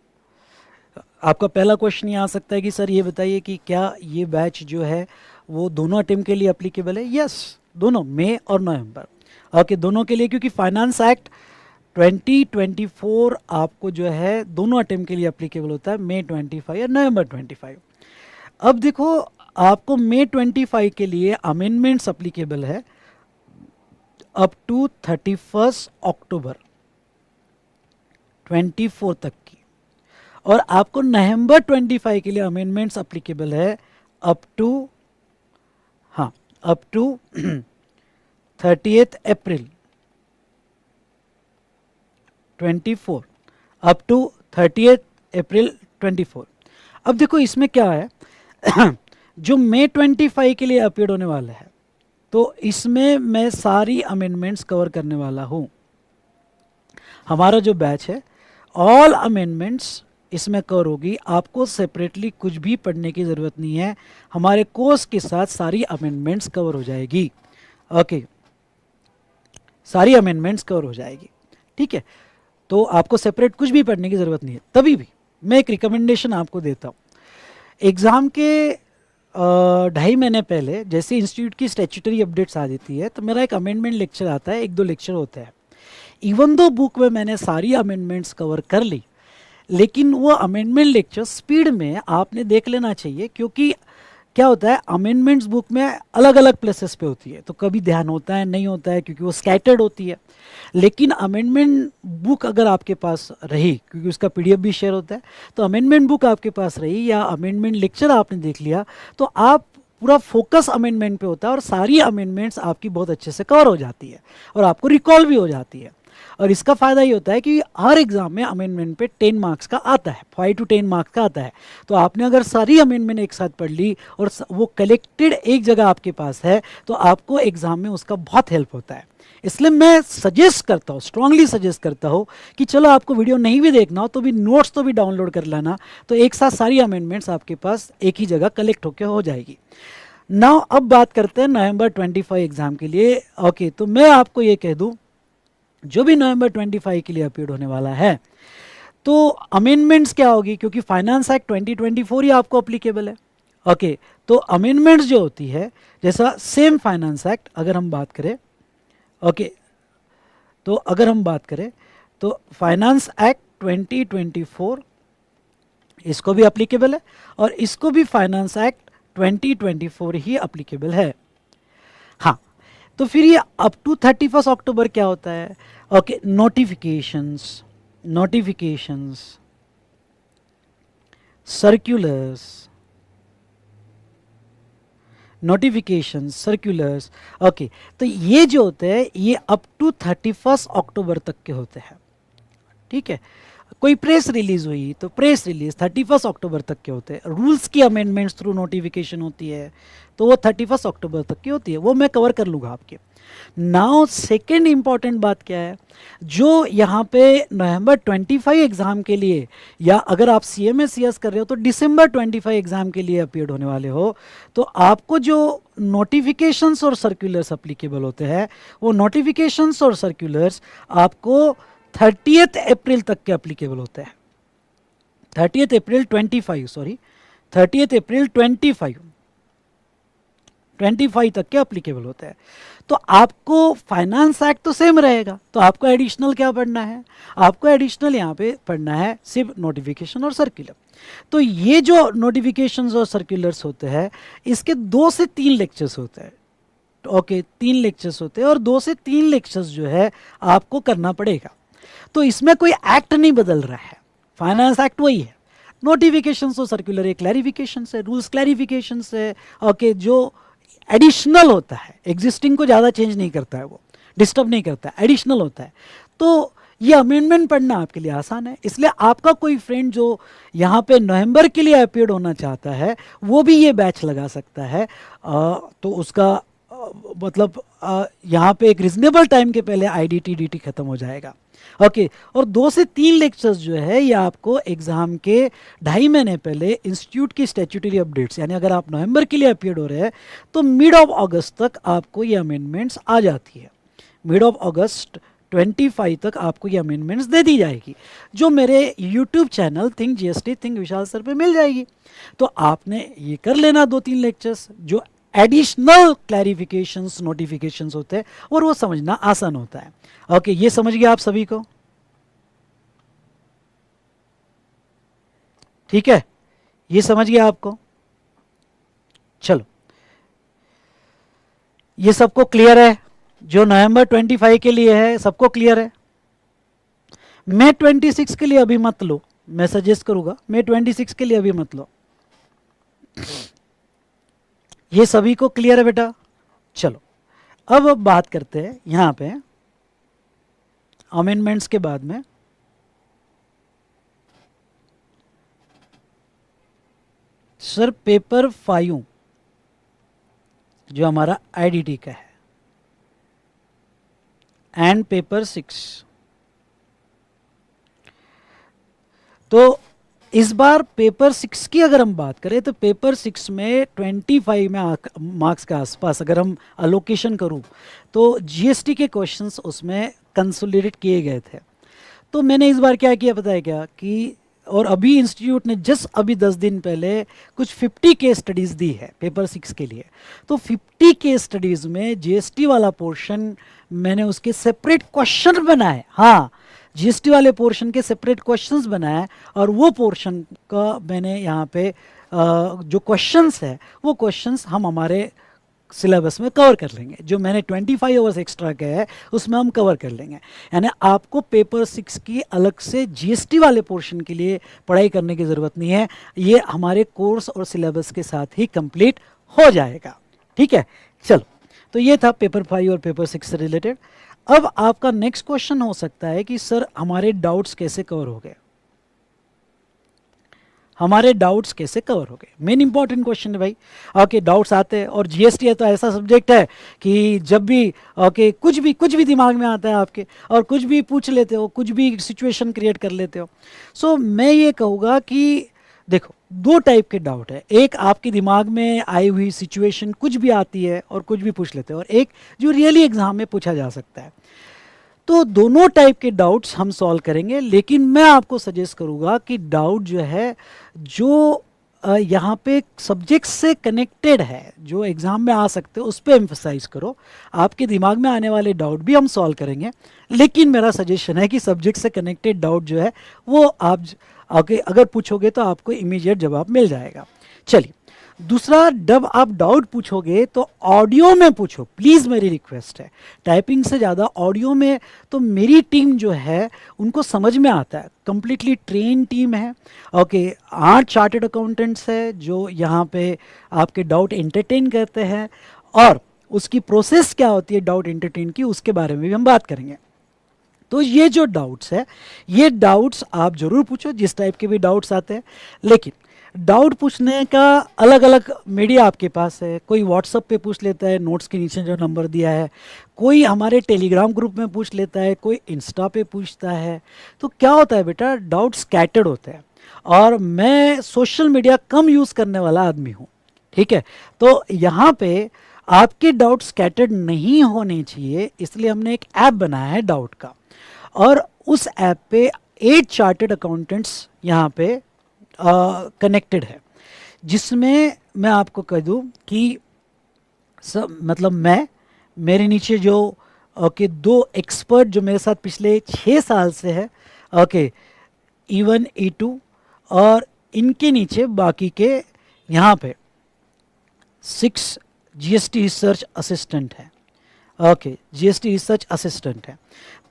आपका पहला क्वेश्चन ये आ सकता है कि सर ये बताइए कि क्या ये बैच जो है वो दोनों अटेम्प्ट के लिए अप्लीकेबल है? यस, दोनों, मई और नवंबर, ओके, दोनों के लिए, क्योंकि फाइनेंस एक्ट 2024 आपको जो है दोनों अटेम्प्ट के लिए अप्लीकेबल होता है, मई 25 या नवंबर 25। अब देखो, आपको मई 25 के लिए अमेंडमेंट्स अप्लीकेबल है अप टू 31 अक्टूबर 24 तक की, और आपको नवंबर 25 के लिए अमेंडमेंट्स अप्लीकेबल है up to 30 April 24, up to 30 April 24। अब देखो इसमें क्या है, जो मई 25 के लिए अपीड होने वाला है, तो इसमें मैं सारी अमेंडमेंट्स कवर करने वाला हूं। हमारा जो बैच है, ऑल अमेंडमेंट्स इसमें कवर होगी। आपको सेपरेटली कुछ भी पढ़ने की ज़रूरत नहीं है, हमारे कोर्स के साथ सारी अमेंडमेंट्स कवर हो जाएगी। ओके, सारी अमेंडमेंट्स कवर हो जाएगी, ठीक है। तो आपको सेपरेट कुछ भी पढ़ने की ज़रूरत नहीं है। तभी भी मैं एक रिकमेंडेशन आपको देता हूँ, एग्ज़ाम के 2.5 महीने पहले जैसे इंस्टीट्यूट की स्टैट्यूटरी अपडेट्स आ जाती है तो मेरा एक अमेंडमेंट लेक्चर आता है, 1-2 लेक्चर होते हैं। इवन दो बुक में मैंने सारी अमेंडमेंट्स कवर कर ली, लेकिन वो अमेंडमेंट लेक्चर स्पीड में आपने देख लेना चाहिए, क्योंकि क्या होता है, अमेंडमेंट्स बुक में अलग अलग प्लेसेस पे होती है, तो कभी ध्यान होता है नहीं होता है क्योंकि वो स्कैटर्ड होती है। लेकिन अमेंडमेंट बुक अगर आपके पास रही, क्योंकि उसका पीडीएफ भी शेयर होता है, तो अमेंडमेंट बुक आपके पास रही या अमेंडमेंट लेक्चर आपने देख लिया, तो आप पूरा फोकस अमेंडमेंट पे होता है और सारी अमेंडमेंट्स आपकी बहुत अच्छे से कवर हो जाती है और आपको रिकॉल भी हो जाती है। और इसका फ़ायदा ये होता है कि हर एग्ज़ाम में अमेंडमेंट पे 10 मार्क्स का आता है, 5 to 10 मार्क्स का आता है। तो आपने अगर सारी अमेंडमेंट एक साथ पढ़ ली और वो कलेक्टेड एक जगह आपके पास है, तो आपको एग्ज़ाम में उसका बहुत हेल्प होता है। इसलिए मैं सजेस्ट करता हूँ, स्ट्रांगली सजेस्ट करता हूँ कि चलो आपको वीडियो नहीं भी देखना हो तो भी नोट्स तो भी डाउनलोड कर लेना, तो एक साथ सारी अमेंडमेंट्स आपके पास एक ही जगह कलेक्ट होकर हो जाएगी। नाउ अब बात करते हैं नवंबर 25 एग्ज़ाम के लिए। ओके, तो मैं आपको ये कह दूँ, जो भी नवंबर 25 के लिए अपीयर होने वाला है, तो अमेंडमेंट्स क्या होगी, क्योंकि फाइनेंस एक्ट 2024 ही आपको अप्लीकेबल है। ओके, तो अमेंडमेंट्स जो होती है, जैसा सेम फाइनेंस एक्ट अगर हम बात करें, ओके, तो अगर हम बात करें तो फाइनेंस एक्ट 2024 इसको भी अप्लीकेबल है और इसको भी फाइनेंस एक्ट 2024 ही अप्लीकेबल है। हाँ, तो फिर ये अप टू 31 अक्टूबर क्या होता है? ओके, नोटिफिकेशंस, सर्कुलर्स, ओके, तो ये जो होते हैं ये अप टू 31 अक्टूबर तक के होते हैं। ठीक है, कोई प्रेस रिलीज हुई तो प्रेस रिलीज 31 अक्टूबर तक के होते हैं। रूल्स की अमेंडमेंट्स थ्रू नोटिफिकेशन होती है तो वो 31 अक्टूबर तक की होती है, वो मैं कवर कर लूँगा आपके। नाउ सेकेंड इंपॉर्टेंट बात क्या है, जो यहाँ पे नवंबर 25 एग्जाम के लिए, या अगर आप CMA-CS कर रहे हो तो दिसंबर 25 एग्जाम के लिए अपीयर होने वाले हो, तो आपको जो नोटिफिकेशंस और सर्कुलर्स अप्लीकेबल होते हैं, वो नोटिफिकेशंस और सर्कुलर्स आपको 30 अप्रैल तक के अप्लीकेबल होते हैं। 30 अप्रैल 25 तक के अप्लीकेबल होते हैं। तो आपको फाइनेंस एक्ट तो सेम रहेगा, तो आपको एडिशनल क्या पढ़ना है? आपको एडिशनल यहाँ पे पढ़ना है सिर्फ नोटिफिकेशन और सर्कुलर। तो ये जो नोटिफिकेशंस और सर्कुलर्स होते हैं, इसके 2 से 3 लेक्चर्स होते हैं। ओके, 3 लेक्चर्स होते हैं और 2 से 3 लेक्चर्स जो है आपको करना पड़ेगा। तो इसमें कोई एक्ट नहीं बदल रहा है, फाइनेंस एक्ट वही है। नोटिफिकेशन और सर्कुलर एक क्लैरिफिकेशन है, रूल्स क्लैरिफिकेशन है। ओके, जो एडिशनल होता है, एग्जिस्टिंग को ज़्यादा चेंज नहीं करता है, वो डिस्टर्ब नहीं करता है, एडिशनल होता है। तो ये अमेंडमेंट पढ़ना आपके लिए आसान है। इसलिए आपका कोई फ्रेंड जो यहाँ पे नवंबर के लिए अपीयर्ड होना चाहता है, वो भी ये बैच लगा सकता है। तो उसका मतलब यहाँ पे एक रिजनेबल टाइम के पहले IDT DT खत्म हो जाएगा। ओके, और 2 से 3 लेक्चर्स जो है ये आपको एग्जाम के 2.5 महीने पहले इंस्टीट्यूट की स्टैट्यूटरी अपडेट्स, यानी अगर आप नवंबर के लिए अपीयर्ड हो रहे हैं तो मिड ऑफ अगस्त तक आपको ये अमेंडमेंट्स आ जाती है। मिड ऑफ अगस्त 25 तक आपको ये अमेंडमेंट्स दे दी जाएगी, जो मेरे YouTube channel think GST think Vishal sir पे मिल जाएगी। तो आपने ये कर लेना 2-3 लेक्चर्स, जो एडिशनल क्लैरिफिकेशंस नोटिफिकेशंस होते हैं, और वो समझना आसान होता है। ओके, ये समझ गया आप सभी को? ठीक है, ये समझ गया आपको? चलो, ये सबको क्लियर है? जो नवंबर 25 के लिए है सबको क्लियर है? May 26 के लिए अभी मत लो, मैं सजेस्ट करूंगा May 26 के लिए अभी मत लो। ये सभी को क्लियर है बेटा? चलो, अब बात करते हैं यहां पे अमेंडमेंट्स के बाद में सर पेपर 5 जो हमारा IDT का है एंड पेपर 6, तो इस बार पेपर 6 की अगर हम बात करें तो पेपर 6 में 25 में मार्क्स के आसपास अगर हम अलोकेशन करूं तो GST के क्वेश्चंस उसमें कंसोलिडेट किए गए थे। तो मैंने इस बार क्या किया पता है क्या कि, और अभी इंस्टीट्यूट ने जस्ट अभी 10 दिन पहले कुछ 50 केस स्टडीज़ दी है पेपर 6 के लिए। तो 50 केस स्टडीज़ में GST वाला पोर्शन मैंने उसके सेपरेट क्वेश्चन बनाए। हाँ, GST वाले पोर्शन के सेपरेट क्वेश्चंस बनाए और वो पोर्शन का मैंने यहाँ पे जो क्वेश्चंस है वो क्वेश्चंस हम हमारे सिलेबस में कवर कर लेंगे। जो मैंने 25 आवर्स एक्स्ट्रा किया है उसमें हम कवर कर लेंगे। यानी आपको पेपर 6 की अलग से जीएसटी वाले पोर्शन के लिए पढ़ाई करने की ज़रूरत नहीं है, ये हमारे कोर्स और सिलेबस के साथ ही कंप्लीट हो जाएगा। ठीक है, चलो, तो ये था पेपर 5 और पेपर 6 से रिलेटेड। अब आपका नेक्स्ट क्वेश्चन हो सकता है कि सर हमारे डाउट्स कैसे कवर हो गए, हमारे डाउट्स कैसे कवर हो गए। मेन इंपॉर्टेंट क्वेश्चन है भाई। ओके, डाउट्स आते हैं, और जीएसटी है तो ऐसा सब्जेक्ट है कि जब भी कुछ भी दिमाग में आता है आपके, और कुछ भी पूछ लेते हो, कुछ भी सिचुएशन क्रिएट कर लेते हो। सो मैं ये कहूँगा कि देखो, दो टाइप के डाउट है। एक आपके दिमाग में आई हुई सिचुएशन कुछ भी आती है और कुछ भी पूछ लेते हो, और एक जो रियली एग्जाम में पूछा जा सकता है। तो दोनों टाइप के डाउट्स हम सॉल्व करेंगे, लेकिन मैं आपको सजेस्ट करूंगा कि डाउट जो है जो यहाँ पे सब्जेक्ट से कनेक्टेड है, जो एग्जाम में आ सकते हो, उस पर एम्फसाइज करो। आपके दिमाग में आने वाले डाउट भी हम सॉल्व करेंगे, लेकिन मेरा सजेशन है कि सब्जेक्ट से कनेक्टेड डाउट जो है वो आप अगर पूछोगे तो आपको इमीडिएट जवाब मिल जाएगा। चलिए, दूसरा, जब आप डाउट पूछोगे तो ऑडियो में पूछो, प्लीज़, मेरी रिक्वेस्ट है। टाइपिंग से ज़्यादा ऑडियो में तो मेरी टीम जो है उनको समझ में आता है, कंप्लीटली ट्रेन टीम है। 8 चार्टर्ड अकाउंटेंट्स है जो यहाँ पे आपके डाउट एंटरटेन करते हैं, और उसकी प्रोसेस क्या होती है डाउट एंटरटेन की, उसके बारे में भी हम बात करेंगे। तो ये जो डाउट्स है, ये डाउट्स आप ज़रूर पूछो, जिस टाइप के भी डाउट्स आते हैं। लेकिन डाउट पूछने का अलग अलग मीडिया आपके पास है। कोई व्हाट्सएप पे पूछ लेता है, नोट्स के नीचे जो नंबर दिया है, कोई हमारे टेलीग्राम ग्रुप में पूछ लेता है, कोई इंस्टा पे पूछता है। तो क्या होता है बेटा, डाउट स्कैटर्ड होते हैं, और मैं सोशल मीडिया कम यूज़ करने वाला आदमी हूँ। ठीक है, तो यहाँ पे आपके डाउट स्कैटर्ड नहीं होने चाहिए, इसलिए हमने एक ऐप बनाया है डाउट का, और उस ऐप पे 8 चार्टर्ड अकाउंटेंट्स यहाँ पे कनेक्टेड है, जिसमें मैं आपको कह दूं कि सब मतलब मेरे नीचे जो दो एक्सपर्ट जो मेरे साथ पिछले 6 साल से है, E1 E2, और इनके नीचे बाकी के यहाँ पे 6 जीएसटी रिसर्च असिस्टेंट है। जीएसटी रिसर्च असिस्टेंट है।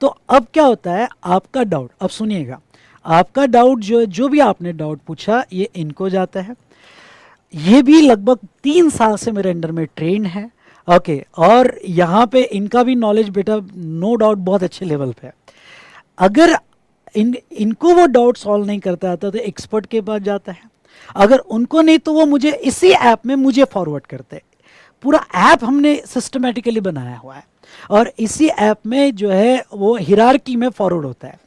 तो अब क्या होता है, आपका डाउट, अब सुनिएगा, आपका डाउट जो भी आपने डाउट पूछा ये इनको जाता है। ये भी लगभग 3 साल से मेरे अंडर में ट्रेन है। और यहाँ पे इनका भी नॉलेज बेटा नो डाउट बहुत अच्छे लेवल पे है। अगर इनको वो डाउट सॉल्व नहीं करता आता तो एक्सपर्ट के पास जाता है, अगर उनको नहीं तो वो मुझे इसी ऐप में मुझे फॉरवर्ड करते हैं। पूरा ऐप हमने सिस्टमेटिकली बनाया हुआ है, और इसी ऐप में जो है वो हिरार्की में फॉरवर्ड होता है।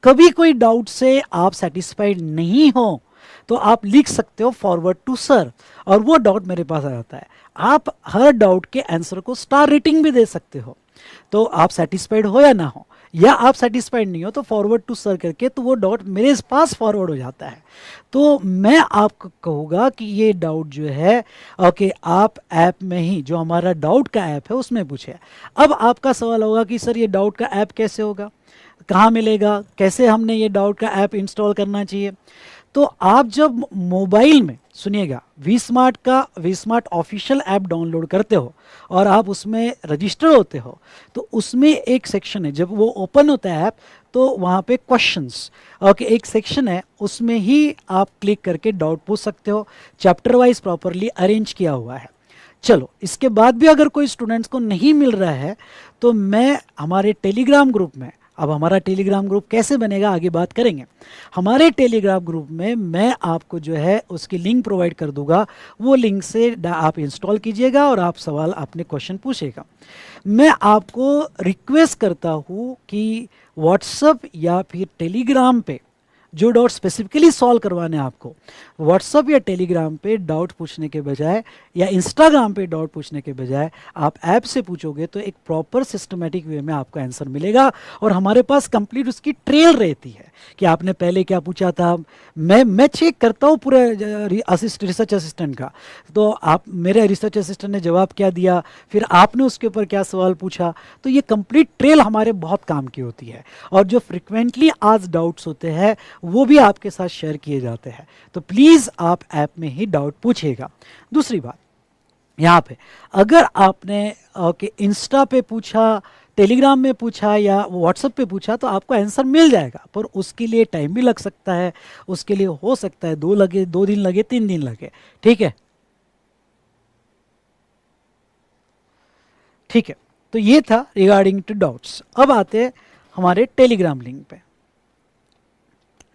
कभी कोई डाउट से आप सेटिस्फाइड नहीं हो तो आप लिख सकते हो फॉरवर्ड टू सर, और वो डाउट मेरे पास आ जाता है। आप हर डाउट के आंसर को स्टार रेटिंग भी दे सकते हो, तो आप सेटिस्फाइड हो या ना हो, या आप सेटिस्फाइड नहीं हो तो फॉरवर्ड टू सर करके तो वो डाउट मेरे पास फॉरवर्ड हो जाता है। तो मैं आपको कहूँगा कि ये डाउट जो है आप ऐप में ही, जो हमारा डाउट का ऐप है उसमें पूछे। अब आपका सवाल होगा कि सर ये डाउट का ऐप कैसे होगा, कहाँ मिलेगा, कैसे हमने ये डाउट का ऐप इंस्टॉल करना चाहिए। तो आप जब मोबाइल में, सुनिएगा, V Smart official app download करते हो और आप उसमें रजिस्टर होते हो, तो उसमें एक सेक्शन है, जब वो ओपन होता है ऐप तो वहाँ पे क्वेश्चंस एक सेक्शन है, उसमें ही आप क्लिक करके डाउट पूछ सकते हो। चैप्टर वाइज प्रॉपरली अरेंज किया हुआ है। चलो, इसके बाद भी अगर कोई स्टूडेंट्स को नहीं मिल रहा है तो मैं हमारे टेलीग्राम ग्रुप में, अब हमारा टेलीग्राम ग्रुप कैसे बनेगा आगे बात करेंगे। हमारे टेलीग्राम ग्रुप में मैं आपको जो है उसकी लिंक प्रोवाइड कर दूंगा, वो लिंक से आप इंस्टॉल कीजिएगा और आप सवाल, अपने क्वेश्चन पूछेगा। मैं आपको रिक्वेस्ट करता हूँ कि व्हाट्सएप या फिर टेलीग्राम पे जो डाउट स्पेसिफिकली सॉल्व करवाने आपको, व्हाट्सएप या टेलीग्राम पे डाउट पूछने के बजाय या इंस्टाग्राम पे डाउट पूछने के बजाय आप ऐप से पूछोगे तो एक प्रॉपर सिस्टमेटिक वे में आपको आंसर मिलेगा, और हमारे पास कंप्लीट उसकी ट्रेल रहती है कि आपने पहले क्या पूछा था। मैं चेक करता हूँ पूरे रिसर्च असिस्टेंट का, तो आप, मेरे रिसर्च असिस्टेंट ने जवाब क्या दिया, फिर आपने उसके ऊपर क्या सवाल पूछा, तो ये कंप्लीट ट्रेल हमारे बहुत काम की होती है। और जो फ्रिक्वेंटली आज डाउट्स होते हैं वो भी आपके साथ शेयर किए जाते हैं। तो प्लीज़ आप ऐप में ही डाउट पूछिएगा। दूसरी बात, यहाँ पे अगर आपने इंस्टा पे पूछा, टेलीग्राम में पूछा या व्हाट्सएप पे पूछा तो आपको आंसर मिल जाएगा, पर उसके लिए टाइम भी लग सकता है। उसके लिए हो सकता है 2 दिन लगे, 3 दिन लगे। ठीक है, ठीक है। तो ये था रिगार्डिंग टू डाउट्स। अब आते हैं हमारे टेलीग्राम लिंक पे।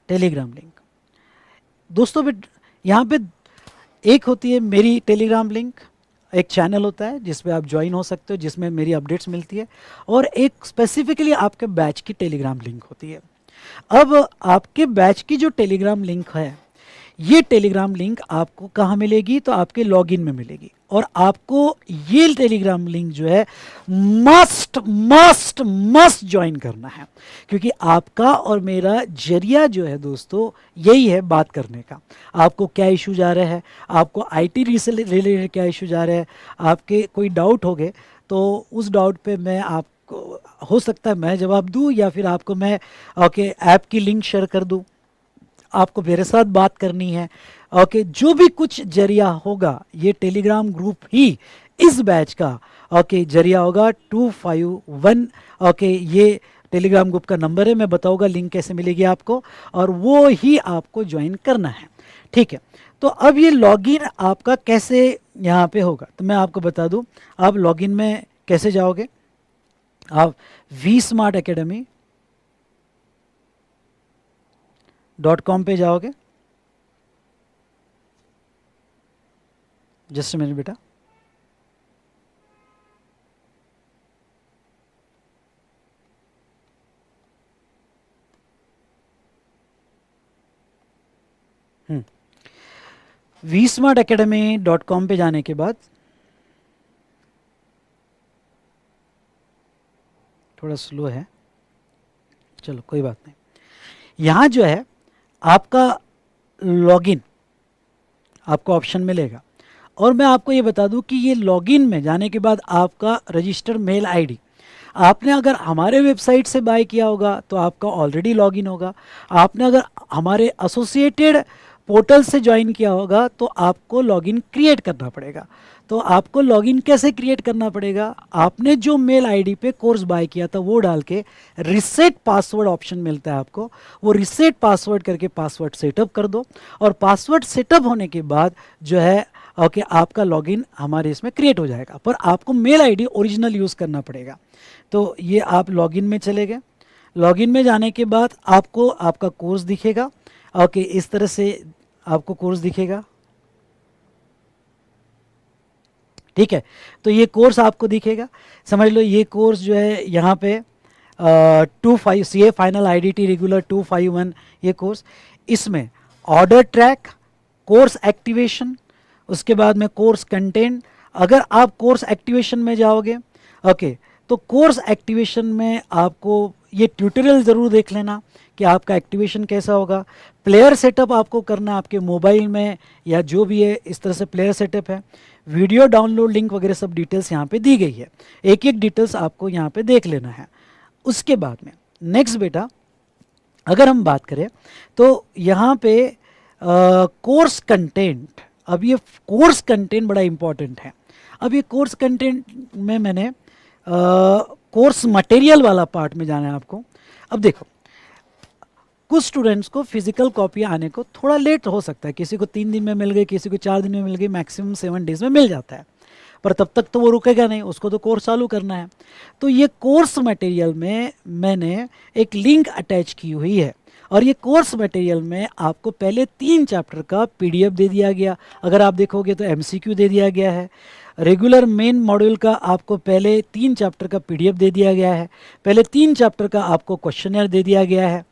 टेलीग्राम लिंक दोस्तों भी यहाँ पे एक होती है मेरी टेलीग्राम लिंक, एक चैनल होता है जिस पे आप ज्वाइन हो सकते हो, जिसमें मेरी अपडेट्स मिलती है, और एक स्पेसिफिकली आपके बैच की टेलीग्राम लिंक होती है। अब आपके बैच की जो टेलीग्राम लिंक है, ये टेलीग्राम लिंक आपको कहाँ मिलेगी, तो आपके लॉगिन में मिलेगी। और आपको ये टेलीग्राम लिंक जो है मस्ट मस्ट मस्ट ज्वाइन करना है, क्योंकि आपका और मेरा जरिया जो है दोस्तों यही है बात करने का। आपको क्या इश्यूज आ रहे हैं, आपको आईटी से रिलेटेड क्या इश्यूज आ रहे हैं, आपके कोई डाउट हो गए तो उस डाउट पे मैं आपको, हो सकता है मैं जवाब दूं या फिर आपको मैं ऐप की लिंक शेयर कर दूं, आपको मेरे साथ बात करनी है। जो भी कुछ जरिया होगा, ये टेलीग्राम ग्रुप ही इस बैच का जरिया होगा। 251 ये टेलीग्राम ग्रुप का नंबर है, मैं बताऊंगा लिंक कैसे मिलेगी आपको, और वो ही आपको ज्वाइन करना है। ठीक है, तो अब ये लॉगिन आपका कैसे यहाँ पे होगा, तो मैं आपको बता दूं। आप लॉगिन में कैसे जाओगे, आप vsmartacademy.com पे जाओगे। जस्ट मिनट बेटा, vsmartacademy.com पे जाने के बाद थोड़ा स्लो है, चलो कोई बात नहीं। यहाँ जो है आपका लॉगिन आपको ऑप्शन मिलेगा, और मैं आपको ये बता दूं कि ये लॉगिन में जाने के बाद आपका रजिस्टर्ड मेल आईडी, आपने अगर हमारे वेबसाइट से बाय किया होगा तो आपका ऑलरेडी लॉगिन होगा। आपने अगर हमारे एसोसिएटेड पोर्टल से ज्वाइन किया होगा तो आपको लॉगिन क्रिएट करना पड़ेगा। तो आपको लॉगिन कैसे क्रिएट करना पड़ेगा, आपने जो मेल आईडी पे कोर्स बाय किया था वो डाल के रिसेट पासवर्ड ऑप्शन मिलता है आपको, वो रिसेट पासवर्ड करके पासवर्ड सेटअप कर दो, और पासवर्ड सेटअप होने के बाद जो है आपका लॉगिन हमारे इसमें क्रिएट हो जाएगा। पर आपको मेल आईडी ओरिजिनल यूज़ करना पड़ेगा। तो ये आप लॉगिन में चले गए। लॉगिन में जाने के बाद आपको आपका कोर्स दिखेगा। इस तरह से आपको कोर्स दिखेगा। ठीक है, तो ये कोर्स आपको दिखेगा। समझ लो ये कोर्स जो है यहाँ पे 25 CA फाइनल IDT रेगुलर 251 ये कोर्स, इसमें ऑर्डर ट्रैक, कोर्स एक्टिवेशन, उसके बाद में कोर्स कंटेंट। अगर आप कोर्स एक्टिवेशन में जाओगे तो कोर्स एक्टिवेशन में आपको ये ट्यूटोरियल ज़रूर देख लेना कि आपका एक्टिवेशन कैसा होगा। प्लेयर सेटअप आपको करना आपके मोबाइल में या जो भी है, इस तरह से प्लेयर सेटअप है। वीडियो डाउनलोड लिंक वगैरह सब डिटेल्स यहाँ पे दी गई है, एक एक डिटेल्स आपको यहाँ पे देख लेना है। उसके बाद में नेक्स्ट बेटा अगर हम बात करें तो यहाँ पे कोर्स कंटेंट, अब ये कोर्स कंटेंट बड़ा इंपॉर्टेंट है। अब ये कोर्स कंटेंट में मैंने कोर्स मटेरियल वाला पार्ट में जाना है आपको। अब देखो कुछ स्टूडेंट्स को फिजिकल कॉपी आने को थोड़ा लेट हो सकता है, किसी को 3 दिन में मिल गई, किसी को 4 दिन में मिल गई, मैक्सिमम 7 डेज में मिल जाता है, पर तब तक तो वो रुकेगा नहीं, उसको तो कोर्स चालू करना है। तो ये कोर्स मटेरियल में मैंने एक लिंक अटैच की हुई है, और ये कोर्स मटेरियल में आपको पहले 3 चैप्टर का PDF दे दिया गया। अगर आप देखोगे तो MCQ दे दिया गया है। रेगुलर मेन मॉड्यूल का आपको पहले 3 चैप्टर का PDF दे दिया गया है। पहले 3 चैप्टर का आपको क्वेश्चनर दे दिया गया है।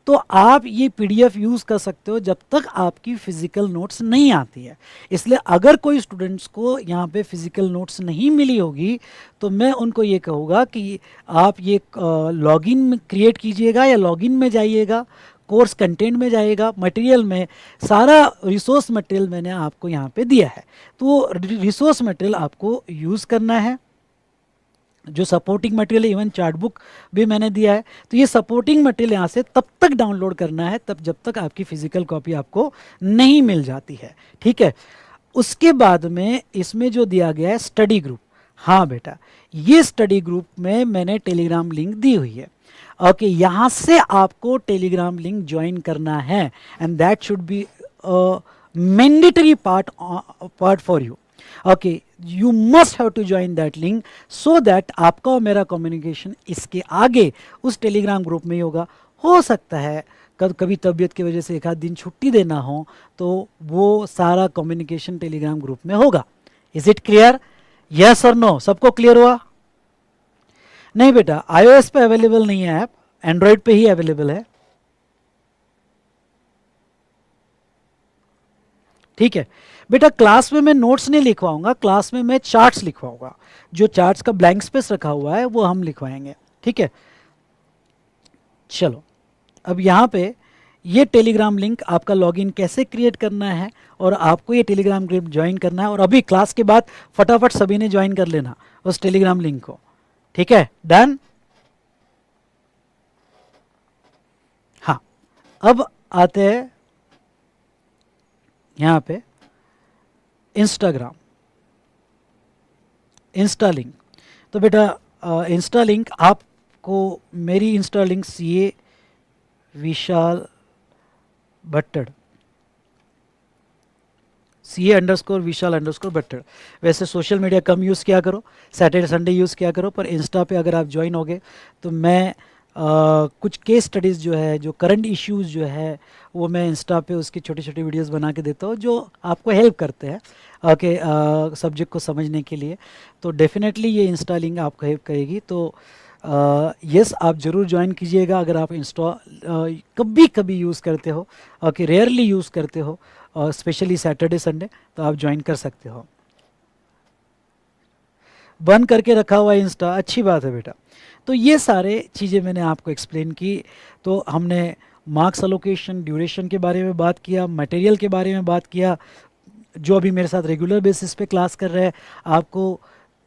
तो आप ये PDF यूज़ कर सकते हो जब तक आपकी फिजिकल नोट्स नहीं आती है। इसलिए अगर कोई स्टूडेंट्स को यहाँ पे फिजिकल नोट्स नहीं मिली होगी तो मैं उनको ये कहूँगा कि आप ये लॉगिन क्रिएट कीजिएगा या लॉगिन में जाइएगा, कोर्स कंटेंट में जाइएगा, मटेरियल में सारा रिसोर्स मटेरियल मैंने आपको यहाँ पे दिया है, तो रिसोर्स मटेरियल आपको यूज़ करना है। जो सपोर्टिंग मटेरियल है, इवन चार्ट बुक भी मैंने दिया है। तो ये सपोर्टिंग मटेरियल यहाँ से तब तक डाउनलोड करना है तब जब तक आपकी फिजिकल कॉपी आपको नहीं मिल जाती है, ठीक है। उसके बाद में इसमें जो दिया गया है स्टडी ग्रुप, हाँ बेटा ये स्टडी ग्रुप में मैंने टेलीग्राम लिंक दी हुई है। ओके, यहाँ से आपको टेलीग्राम लिंक ज्वाइन करना है and that should be mandatory part for you. Okay, you must have to join that link so that आपका और मेरा कम्युनिकेशन इसके आगे उस टेलीग्राम ग्रुप में ही होगा। हो सकता है कभी तबीयत की वजह से एक आध दिन छुट्टी देना हो तो वो सारा कम्युनिकेशन टेलीग्राम ग्रुप में होगा। Is it clear? यस और नो? सबको क्लियर हुआ? नहीं बेटा, iOS पे अवेलेबल नहीं है ऐप, एंड्रॉयड पे ही अवेलेबल है, ठीक है बेटा। क्लास में मैं नोट्स नहीं लिखवाऊंगा, क्लास में मैं चार्ट्स लिखवाऊंगा। जो चार्ट्स का ब्लैंक स्पेस रखा हुआ है वो हम लिखवाएंगे, ठीक है। चलो, अब यहाँ पे ये टेलीग्राम लिंक आपका लॉगिन कैसे क्रिएट करना है और आपको ये टेलीग्राम ग्रुप ज्वाइन करना है, और अभी क्लास के बाद फटाफट सभी ने ज्वाइन कर लेना उस टेलीग्राम लिंक को, ठीक है। डन? हाँ, अब आते हैं यहाँ पे इंस्टाग्राम, इंस्टा लिंक। तो बेटा इंस्टा लिंक आपको मेरी इंस्टा लिंक CA विशाल भट्टड़, CA_विशाल_भट्टड़। वैसे सोशल मीडिया कम यूज़ किया करो, सैटरडे संडे यूज़ किया करो, पर इंस्टा पे अगर आप ज्वाइन होगे तो मैं कुछ केस स्टडीज़ जो है, जो करंट इश्यूज़ जो है वो मैं इंस्टा पे उसकी छोटी छोटी वीडियोस बना के देता हूँ जो आपको हेल्प करते हैं ओके सब्जेक्ट को समझने के लिए। तो डेफिनेटली ये इंस्टा लिंक आपको हेल्प करेगी। तो यस, आप ज़रूर ज्वाइन कीजिएगा अगर आप इंस्टा कभी कभी यूज़ करते हो, ओके रेयरली यूज़ करते हो, और स्पेशली सैटरडे संडे, तो आप ज्वाइन कर सकते हो। बंद करके रखा हुआ है इंस्टा, अच्छी बात है बेटा। तो ये सारे चीज़ें मैंने आपको एक्सप्लेन की। तो हमने मार्क्स अलोकेशन, ड्यूरेशन के बारे में बात किया, मटेरियल के बारे में बात किया। जो अभी मेरे साथ रेगुलर बेसिस पे क्लास कर रहे हैं, आपको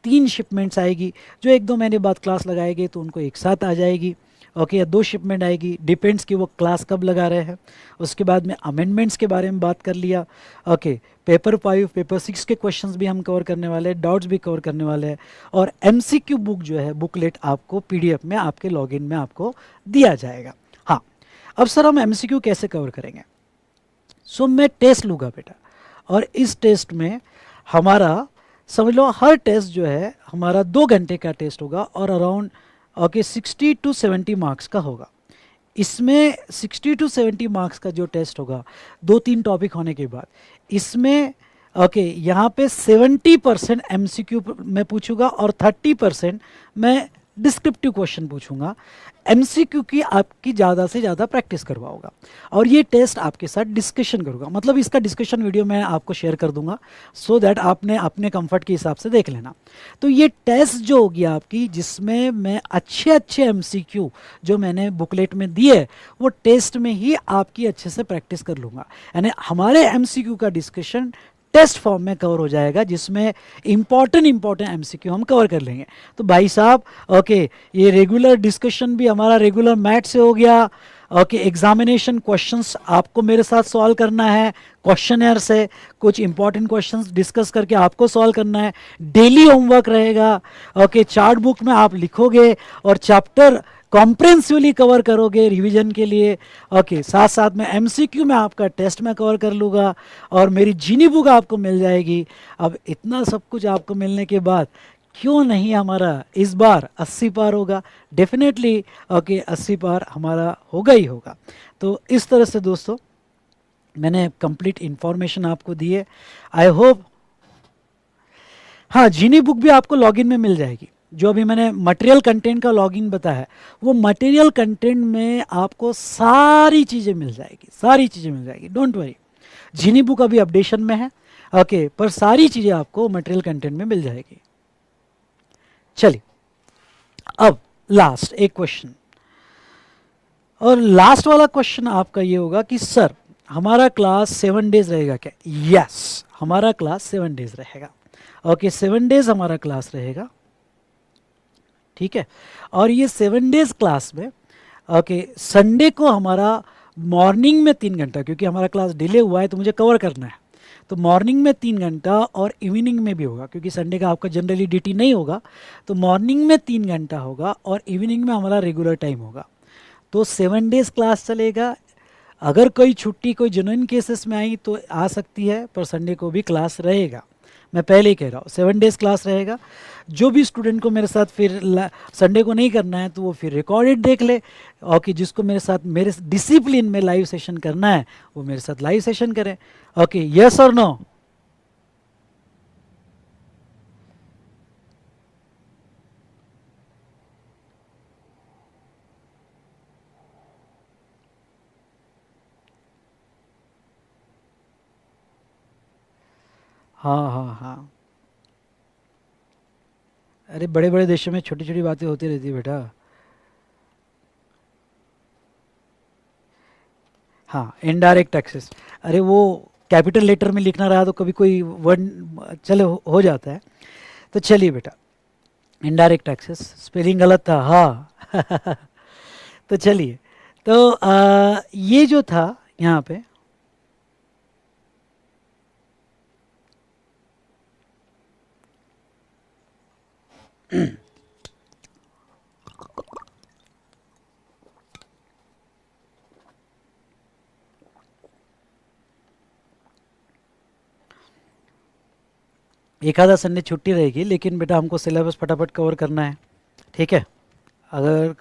3 शिपमेंट्स आएगी। जो 1-2 महीने बाद क्लास लगाएंगे तो उनको एक साथ आ जाएगी, ओके, या 2 शिपमेंट आएगी, डिपेंड्स कि वो क्लास कब लगा रहे हैं। उसके बाद में अमेंडमेंट्स के बारे में बात कर लिया, ओके। पेपर 5, पेपर 6 के क्वेश्चंस भी हम कवर करने वाले हैं, डाउट्स भी कवर करने वाले हैं, और MCQ बुक जो है, बुकलेट आपको PDF में आपके लॉगिन में आपको दिया जाएगा। हाँ, अब सर हम MCQ कैसे कवर करेंगे? सो मैं टेस्ट लूँगा बेटा, और इस टेस्ट में हमारा समझ लो हर टेस्ट जो है हमारा 2 घंटे का टेस्ट होगा और अराउंड ओके 60 to 70 मार्क्स का होगा। इसमें 60 to 70 मार्क्स का जो टेस्ट होगा 2-3 टॉपिक होने के बाद, इसमें ओके यहाँ पे 70% MCQ मैं पूछूंगा और 30% मैं डिस्क्रिप्टिव क्वेश्चन पूछूंगा। MCQ की आपकी ज़्यादा से ज़्यादा प्रैक्टिस करवाऊंगा, और ये टेस्ट आपके साथ डिस्कशन करूंगा। मतलब इसका डिस्कशन वीडियो मैं आपको शेयर कर दूंगा सो दैट आपने अपने कंफर्ट के हिसाब से देख लेना। तो ये टेस्ट जो होगी आपकी, जिसमें मैं अच्छे अच्छे MCQ जो मैंने बुकलेट में दिए वो टेस्ट में ही आपकी अच्छे से प्रैक्टिस कर लूँगा। यानी हमारे MCQ का डिस्कशन टेस्ट फॉर्म में कवर हो जाएगा, जिसमें इंपॉर्टेंट MCQ हम कवर कर लेंगे। तो भाई साहब ओके, ये रेगुलर डिस्कशन भी हमारा रेगुलर मैथ से हो गया, ओके। एग्जामिनेशन क्वेश्चंस आपको मेरे साथ सॉल्व करना है, क्वेश्चनर से कुछ इंपॉर्टेंट क्वेश्चंस डिस्कस करके आपको सॉल्व करना है। डेली होमवर्क रहेगा, ओके। चार्ट बुक में आप लिखोगे और चैप्टर कॉम्प्रेहेंसिवली कवर करोगे रिवीजन के लिए, ओके। साथ साथ में MCQ में आपका टेस्ट में कवर कर लूँगा और मेरी जीनी बुक आपको मिल जाएगी। अब इतना सब कुछ आपको मिलने के बाद क्यों नहीं हमारा इस बार 80 पार होगा? डेफिनेटली ओके 80 पार हमारा होगा ही होगा। तो इस तरह से दोस्तों मैंने कंप्लीट इन्फॉर्मेशन आपको दी है, आई होप। हाँ, जीनी बुक भी आपको लॉगिन में मिल जाएगी। जो अभी मैंने मटेरियल कंटेंट का लॉगिन बताया है, वो मटेरियल कंटेंट में आपको सारी चीज़ें मिल जाएगी, सारी चीज़ें मिल जाएगी, डोंट वरी। जीनी बुक अभी अपडेशन में है, ओके, पर सारी चीज़ें आपको मटेरियल कंटेंट में मिल जाएगी। चलिए, अब लास्ट एक क्वेश्चन, और लास्ट वाला क्वेश्चन आपका ये होगा कि सर हमारा क्लास 7 डेज रहेगा क्या? यस, हमारा क्लास 7 डेज रहेगा, ओके। 7 डेज हमारा क्लास रहेगा। ठीक है। और ये 7 डेज क्लास में ओके संडे को हमारा मॉर्निंग में 3 घंटा, क्योंकि हमारा क्लास डिले हुआ है तो मुझे कवर करना है, तो मॉर्निंग में 3 घंटा और इवनिंग में भी होगा, क्योंकि संडे का आपका जनरली ड्यूटी नहीं होगा, तो मॉर्निंग में 3 घंटा होगा और इवनिंग में हमारा रेगुलर टाइम होगा। तो 7 डेज क्लास चलेगा। अगर कोई छुट्टी कोई जेन्युइन केसेस में आई तो आ सकती है, पर संडे को भी क्लास रहेगा। मैं पहले ही कह रहा हूँ 7 डेज क्लास रहेगा। जो भी स्टूडेंट को मेरे साथ फिर संडे को नहीं करना है तो वो फिर रिकॉर्डेड देख ले, और कि जिसको मेरे साथ मेरे डिसिप्लिन में लाइव सेशन करना है वो मेरे साथ लाइव सेशन करें। ओके, यस और नो? हाँ हाँ हाँ। अरे बड़े बड़े देशों में छोटी छोटी बातें होती रहती है बेटा। हाँ, इनडायरेक्ट टैक्सेस, अरे वो कैपिटल लेटर में लिखना रहा तो कभी कोई वर्ड चले हो जाता है। तो चलिए बेटा, इनडायरेक्ट टैक्सेस स्पेलिंग गलत था हाँ। तो चलिए, तो ये जो था यहाँ पे एक आधा संडे छुट्टी रहेगी, लेकिन बेटा हमको सिलेबस फटाफट कवर करना है, ठीक है। अगर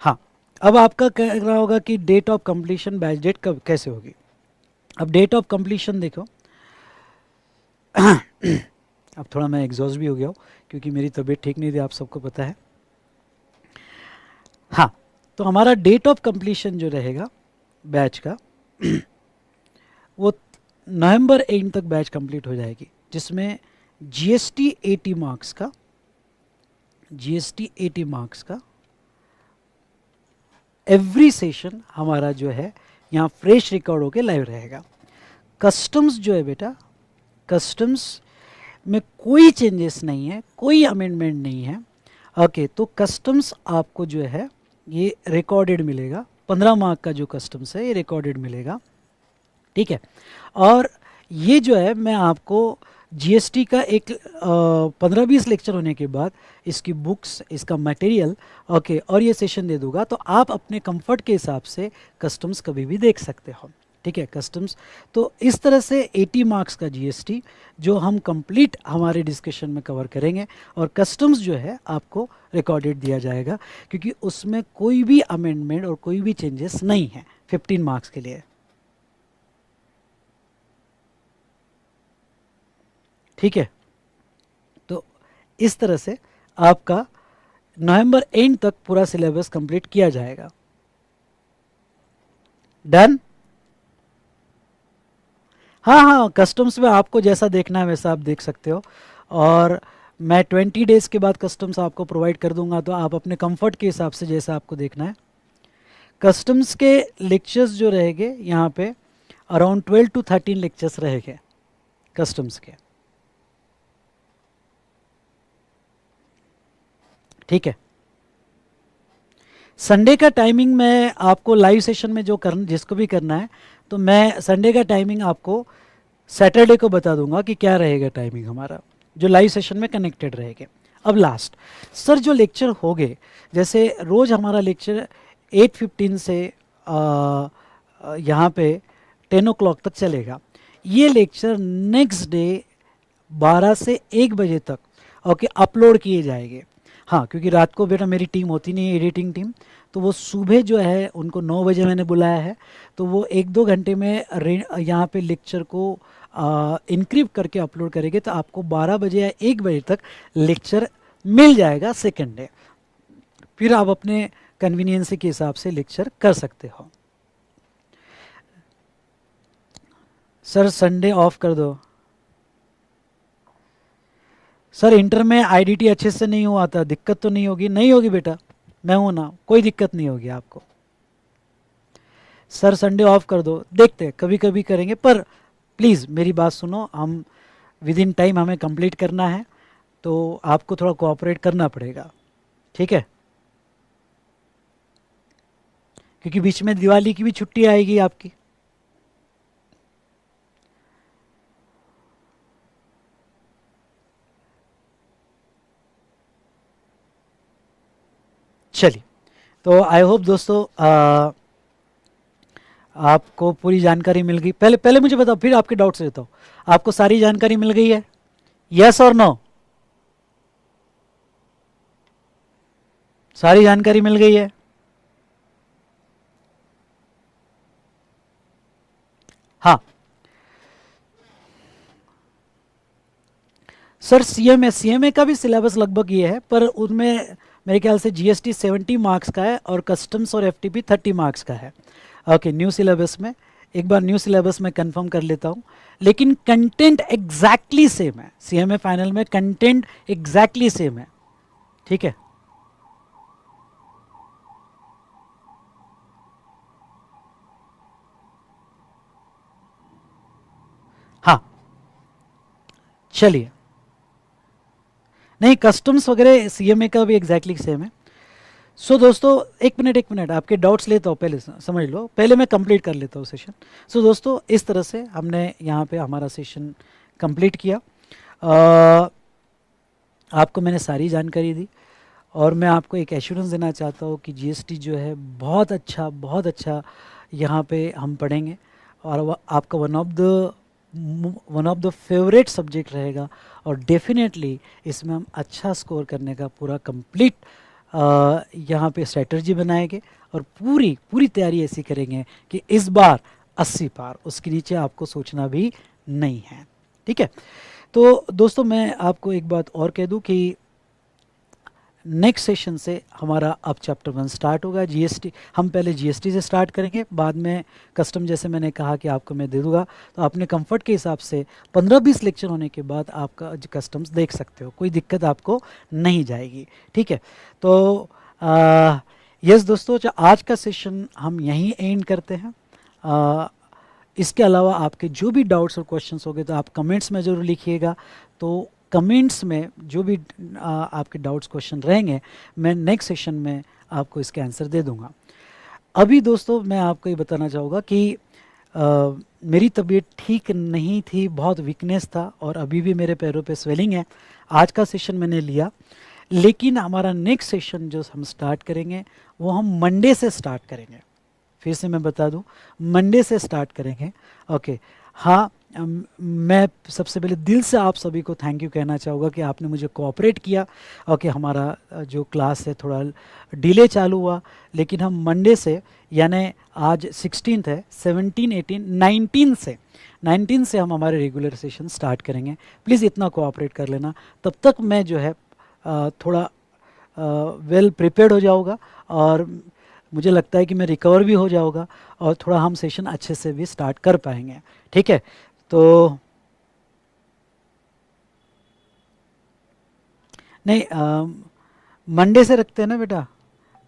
हाँ, अब आपका कहना होगा कि date of completion batch date कब कैसे होगी। अब डेट ऑफ कंप्लीशन देखो। अब थोड़ा मैं एग्जॉस्ट भी हो गया हूँ, क्योंकि मेरी तबीयत ठीक नहीं थी, आप सबको पता है। हाँ, तो हमारा डेट ऑफ कंप्लीशन जो रहेगा बैच का वो नवंबर एंड तक बैच कंप्लीट हो जाएगी, जिसमें जीएसटी 80 मार्क्स का, जीएसटी 80 मार्क्स का एवरी सेशन हमारा जो है यहाँ फ्रेश रिकॉर्ड होके लाइव रहेगा। कस्टम्स जो है बेटा, कस्टम्स में कोई चेंजेस नहीं है, कोई अमेंडमेंट नहीं है। ओके, तो कस्टम्स आपको जो है ये रिकॉर्डेड मिलेगा, 15 मार्क का जो कस्टम्स है ये रिकॉर्डेड मिलेगा, ठीक है। और ये जो है मैं आपको जीएसटी का एक 15-20 लेक्चर होने के बाद इसकी बुक्स, इसका मटेरियल ओके और ये सेशन दे दूंगा, तो आप अपने कंफर्ट के हिसाब से कस्टम्स कभी भी देख सकते हो, ठीक है। कस्टम्स तो इस तरह से 80 मार्क्स का जीएसटी जो हम कंप्लीट हमारे डिस्कशन में कवर करेंगे, और कस्टम्स जो है आपको रिकॉर्डेड दिया जाएगा, क्योंकि उसमें कोई भी अमेंडमेंट और कोई भी चेंजेस नहीं है 15 मार्क्स के लिए, ठीक है। तो इस तरह से आपका नवंबर एंड तक पूरा सिलेबस कंप्लीट किया जाएगा। डन? हाँ हाँ, कस्टम्स में आपको जैसा देखना है वैसा आप देख सकते हो, और मैं 20 डेज़ के बाद कस्टम्स आपको प्रोवाइड कर दूंगा, तो आप अपने कंफर्ट के हिसाब से जैसा आपको देखना है। कस्टम्स के लेक्चर्स जो रहेंगे यहाँ पे अराउंड 12 to 13 लेक्चर्स रहेंगे कस्टम्स के, ठीक है। संडे का टाइमिंग मैं आपको लाइव सेशन में जो जिसको भी करना है, तो मैं संडे का टाइमिंग आपको सैटरडे को बता दूंगा कि क्या रहेगा टाइमिंग हमारा, जो लाइव सेशन में कनेक्टेड रहेगा। अब लास्ट सर जो लेक्चर हो गए, जैसे रोज़ हमारा लेक्चर 8:15 से यहाँ पे 10 o'clock तक चलेगा। ये लेक्चर नेक्स्ट डे 12 से 1 बजे तक ओके अपलोड किए जाएंगे। हाँ, क्योंकि रात को बेटा मेरी टीम होती नहीं है, एडिटिंग टीम, तो वो सुबह जो है उनको 9 बजे मैंने बुलाया है, तो वो 1-2 घंटे में यहाँ पे लेक्चर को इनक्रिप्ट करके अपलोड करेंगे, तो आपको 12 बजे या 1 बजे तक लेक्चर मिल जाएगा सेकेंड डे। फिर आप अपने कन्वीनियंस के हिसाब से लेक्चर कर सकते हो। सर संडे ऑफ कर दो। सर इंटर में आईडीटी अच्छे से नहीं हुआ था, दिक्कत तो नहीं होगी? नहीं होगी बेटा, मैं हूं ना, कोई दिक्कत नहीं होगी आपको। सर संडे ऑफ कर दो, देखते हैं कभी कभी करेंगे, पर प्लीज़ मेरी बात सुनो, हम विद इन टाइम हमें कंप्लीट करना है, तो आपको थोड़ा कोऑपरेट करना पड़ेगा। ठीक है, क्योंकि बीच में दिवाली की भी छुट्टी आएगी आपकी। चलिए, तो आई होप दोस्तों आपको पूरी जानकारी मिल गई। पहले पहले मुझे बताओ, फिर आपके डाउट्स लेता हूँ। आपको सारी जानकारी मिल गई है? यस और नो? सारी जानकारी मिल गई है? हाँ सर, सीएमए का भी सिलेबस लगभग ये है, पर उनमें मेरे ख्याल से जीएसटी 70 मार्क्स का है और कस्टम्स और एफटीपी 30 मार्क्स का है। ओके, न्यू सिलेबस में एक बार न्यू सिलेबस में कंफर्म कर लेता हूँ, लेकिन कंटेंट एग्जैक्टली सेम है। सीएमए फाइनल में कंटेंट एग्जैक्टली सेम है। ठीक है, हाँ चलिए। नहीं, कस्टम्स वगैरह सीएमए का भी एग्जैक्टली सेम है। सो दोस्तों, एक मिनट आपके डाउट्स लेता हूँ, पहले समझ लो, पहले मैं कंप्लीट कर लेता हूँ सेशन। सो दोस्तों, इस तरह से हमने यहाँ पे हमारा सेशन कंप्लीट किया। अ, आपको मैंने सारी जानकारी दी, और मैं आपको एक एश्योरेंस देना चाहता हूँ कि जीएसटी जो है बहुत अच्छा यहाँ पे हम पढ़ेंगे, और आपका one of the favourite subject रहेगा। और डेफिनेटली इसमें हम अच्छा स्कोर करने का पूरा कंप्लीट यहाँ पे स्ट्रेटजी बनाएंगे, और पूरी पूरी तैयारी ऐसी करेंगे कि इस बार 80 पार, उसके नीचे आपको सोचना भी नहीं है। ठीक है, तो दोस्तों मैं आपको एक बात और कह दूं कि नेक्स्ट सेशन से हमारा अब चैप्टर 1 स्टार्ट होगा। जीएसटी, हम पहले जीएसटी से स्टार्ट करेंगे, बाद में कस्टम, जैसे मैंने कहा कि आपको मैं दे दूंगा, तो अपने कंफर्ट के हिसाब से 15-20 लेक्चर होने के बाद आपका कस्टम्स देख सकते हो, कोई दिक्कत आपको नहीं जाएगी। ठीक है, तो यस दोस्तों, आज का सेशन हम यहीं एंड करते हैं। आ, इसके अलावा आपके जो भी डाउट्स और क्वेश्चंस होंगे तो आप कमेंट्स में ज़रूर लिखिएगा। तो कमेंट्स में जो भी आपके डाउट्स क्वेश्चन रहेंगे, मैं नेक्स्ट सेशन में आपको इसके आंसर दे दूंगा। अभी दोस्तों मैं आपको ये बताना चाहूँगा कि मेरी तबीयत ठीक नहीं थी, बहुत वीकनेस था, और अभी भी मेरे पैरों पे स्वेलिंग है। आज का सेशन मैंने लिया, लेकिन हमारा नेक्स्ट सेशन जो हम स्टार्ट करेंगे वो हम मंडे से स्टार्ट करेंगे। फिर से मैं बता दूं, मंडे से स्टार्ट करेंगे। ओके, हाँ, मैं सबसे पहले दिल से आप सभी को थैंक यू कहना चाहूँगा कि आपने मुझे कोऑपरेट किया। ओके, हमारा जो क्लास है थोड़ा डिले चालू हुआ, लेकिन हम मंडे से, यानी आज 16 है, 17, 18, 19 से हम हमारे रेगुलर सेशन स्टार्ट करेंगे। प्लीज़ इतना कोऑपरेट कर लेना, तब तक मैं जो है थोड़ा वेल प्रिपेयर्ड हो जाऊँगा, और मुझे लगता है कि मैं रिकवर भी हो जाऊँगा, और थोड़ा हम सेशन अच्छे से भी स्टार्ट कर पाएंगे। ठीक है, तो नहीं, मंडे से रखते हैं ना बेटा।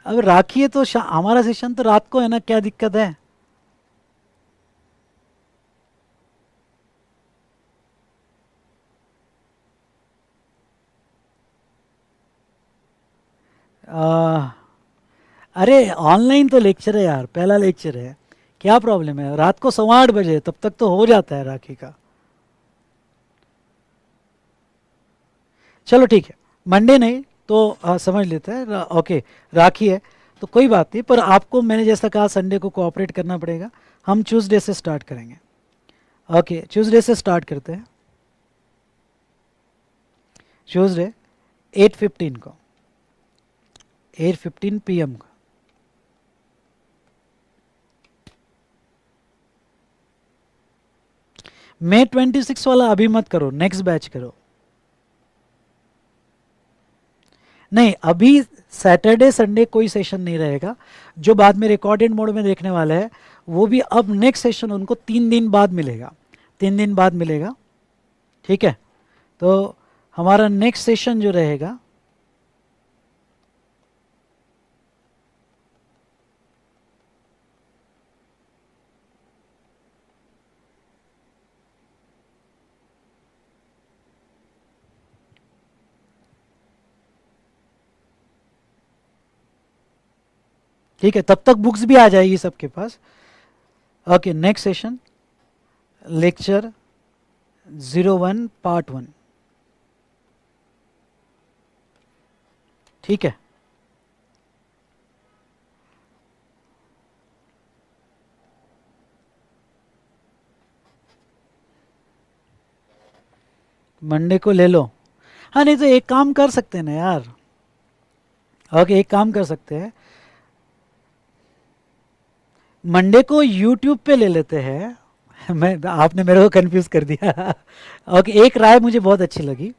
अब राखी है तो हमारा सेशन तो रात को है ना, क्या दिक्कत है? आ, अरे ऑनलाइन तो लेक्चर है यार, पहला लेक्चर है, क्या प्रॉब्लम है? रात को 8:15 तब तक तो हो जाता है राखी का। चलो ठीक है, मंडे नहीं तो समझ लेते हैं, ओके, राखी है तो कोई बात नहीं, पर आपको मैंने जैसा कहा संडे को कोऑपरेट करना पड़ेगा। हम ट्यूसडे से स्टार्ट करेंगे। ओके, ट्यूसडे से स्टार्ट करते हैं। ट्यूसडे 8:15 को, 8:15 PM को। May 26 वाला अभी मत करो, नेक्स्ट बैच करो। नहीं, अभी सैटरडे संडे कोई सेशन नहीं रहेगा। जो बाद में रिकॉर्डेड मोड में देखने वाले हैं, वो भी अब नेक्स्ट सेशन उनको 3 दिन बाद मिलेगा, 3 दिन बाद मिलेगा। ठीक है, तो हमारा नेक्स्ट सेशन जो रहेगा, ठीक है, तब तक बुक्स भी आ जाएगी सबके पास। Okay, next session, lecture 01 part 1। ठीक है, मंडे को ले लो। हाँ, नहीं तो एक काम कर सकते हैं ना यार। ओके, एक काम कर सकते हैं, मंडे को यूट्यूब पे ले लेते हैं। मैं, आपने मेरे को कंफ्यूज कर दिया। ओके, एक राय मुझे बहुत अच्छी लगी।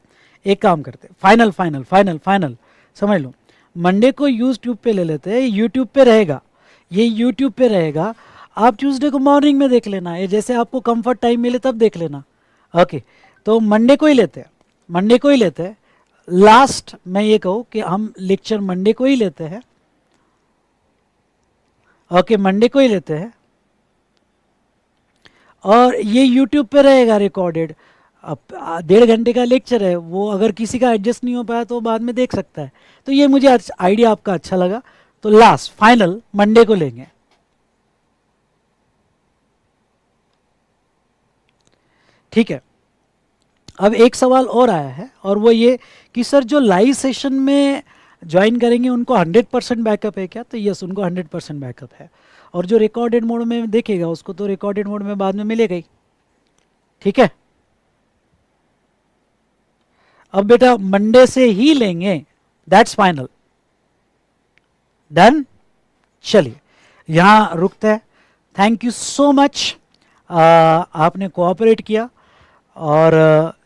एक काम करते हैं, फाइनल फाइनल फाइनल फाइनल समझ लो, मंडे को यूट्यूब पे ले लेते हैं, यूट्यूब पे रहेगा, ये यूट्यूब पे रहेगा। आप ट्यूसडे को मॉर्निंग में देख लेना, ये जैसे आपको कंफर्ट टाइम मिले तब देख लेना। ओके, तो मंडे को ही लेते हैं, मंडे को ही लेते हैं। लास्ट मैं ये कहूँ कि हम लेक्चर मंडे को ही लेते हैं। ओके, मंडे को ही लेते हैं, और ये यूट्यूब पे रहेगा रिकॉर्डेड। अब 1.5 घंटे का लेक्चर है, वो अगर किसी का एडजस्ट नहीं हो पाया तो बाद में देख सकता है। तो ये मुझे आइडिया आपका अच्छा लगा, तो लास्ट फाइनल मंडे को लेंगे। ठीक है, अब एक सवाल और आया है, और वो ये कि सर जो लाइव सेशन में ज्वाइन करेंगे उनको 100% बैकअप है क्या? तो यस, उनको 100% बैकअप है, और जो रिकॉर्डेड मोड में देखेगा उसको तो रिकॉर्डेड मोड में बाद में मिलेगा ही। ठीक है, अब बेटा मंडे से ही लेंगे, दैट्स फाइनल, डन। चलिए, यहाँ रुकते हैं। थैंक यू सो मच, आपने कोऑपरेट किया। और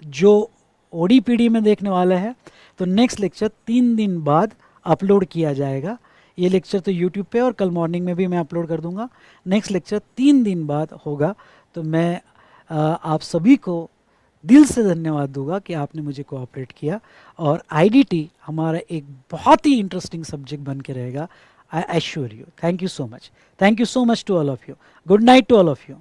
जो ओडीपीडी में देखने वाला है, तो नेक्स्ट लेक्चर 3 दिन बाद अपलोड किया जाएगा। ये लेक्चर तो यूट्यूब पे और कल मॉर्निंग में भी मैं अपलोड कर दूंगा। नेक्स्ट लेक्चर 3 दिन बाद होगा। तो मैं आप सभी को दिल से धन्यवाद दूंगा कि आपने मुझे कोऑपरेट किया, और आईडीटी हमारा एक बहुत ही इंटरेस्टिंग सब्जेक्ट बन के रहेगा, I assure you. Thank you so much, thank you so much to all of you. Good night to all of you.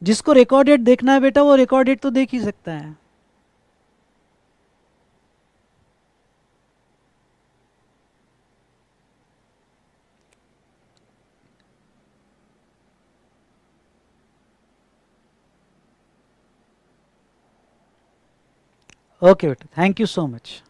जिसको रिकॉर्डेड देखना है बेटा, वो रिकॉर्डेड तो देख ही सकता है। ओके बेटा, थैंक यू सो मच।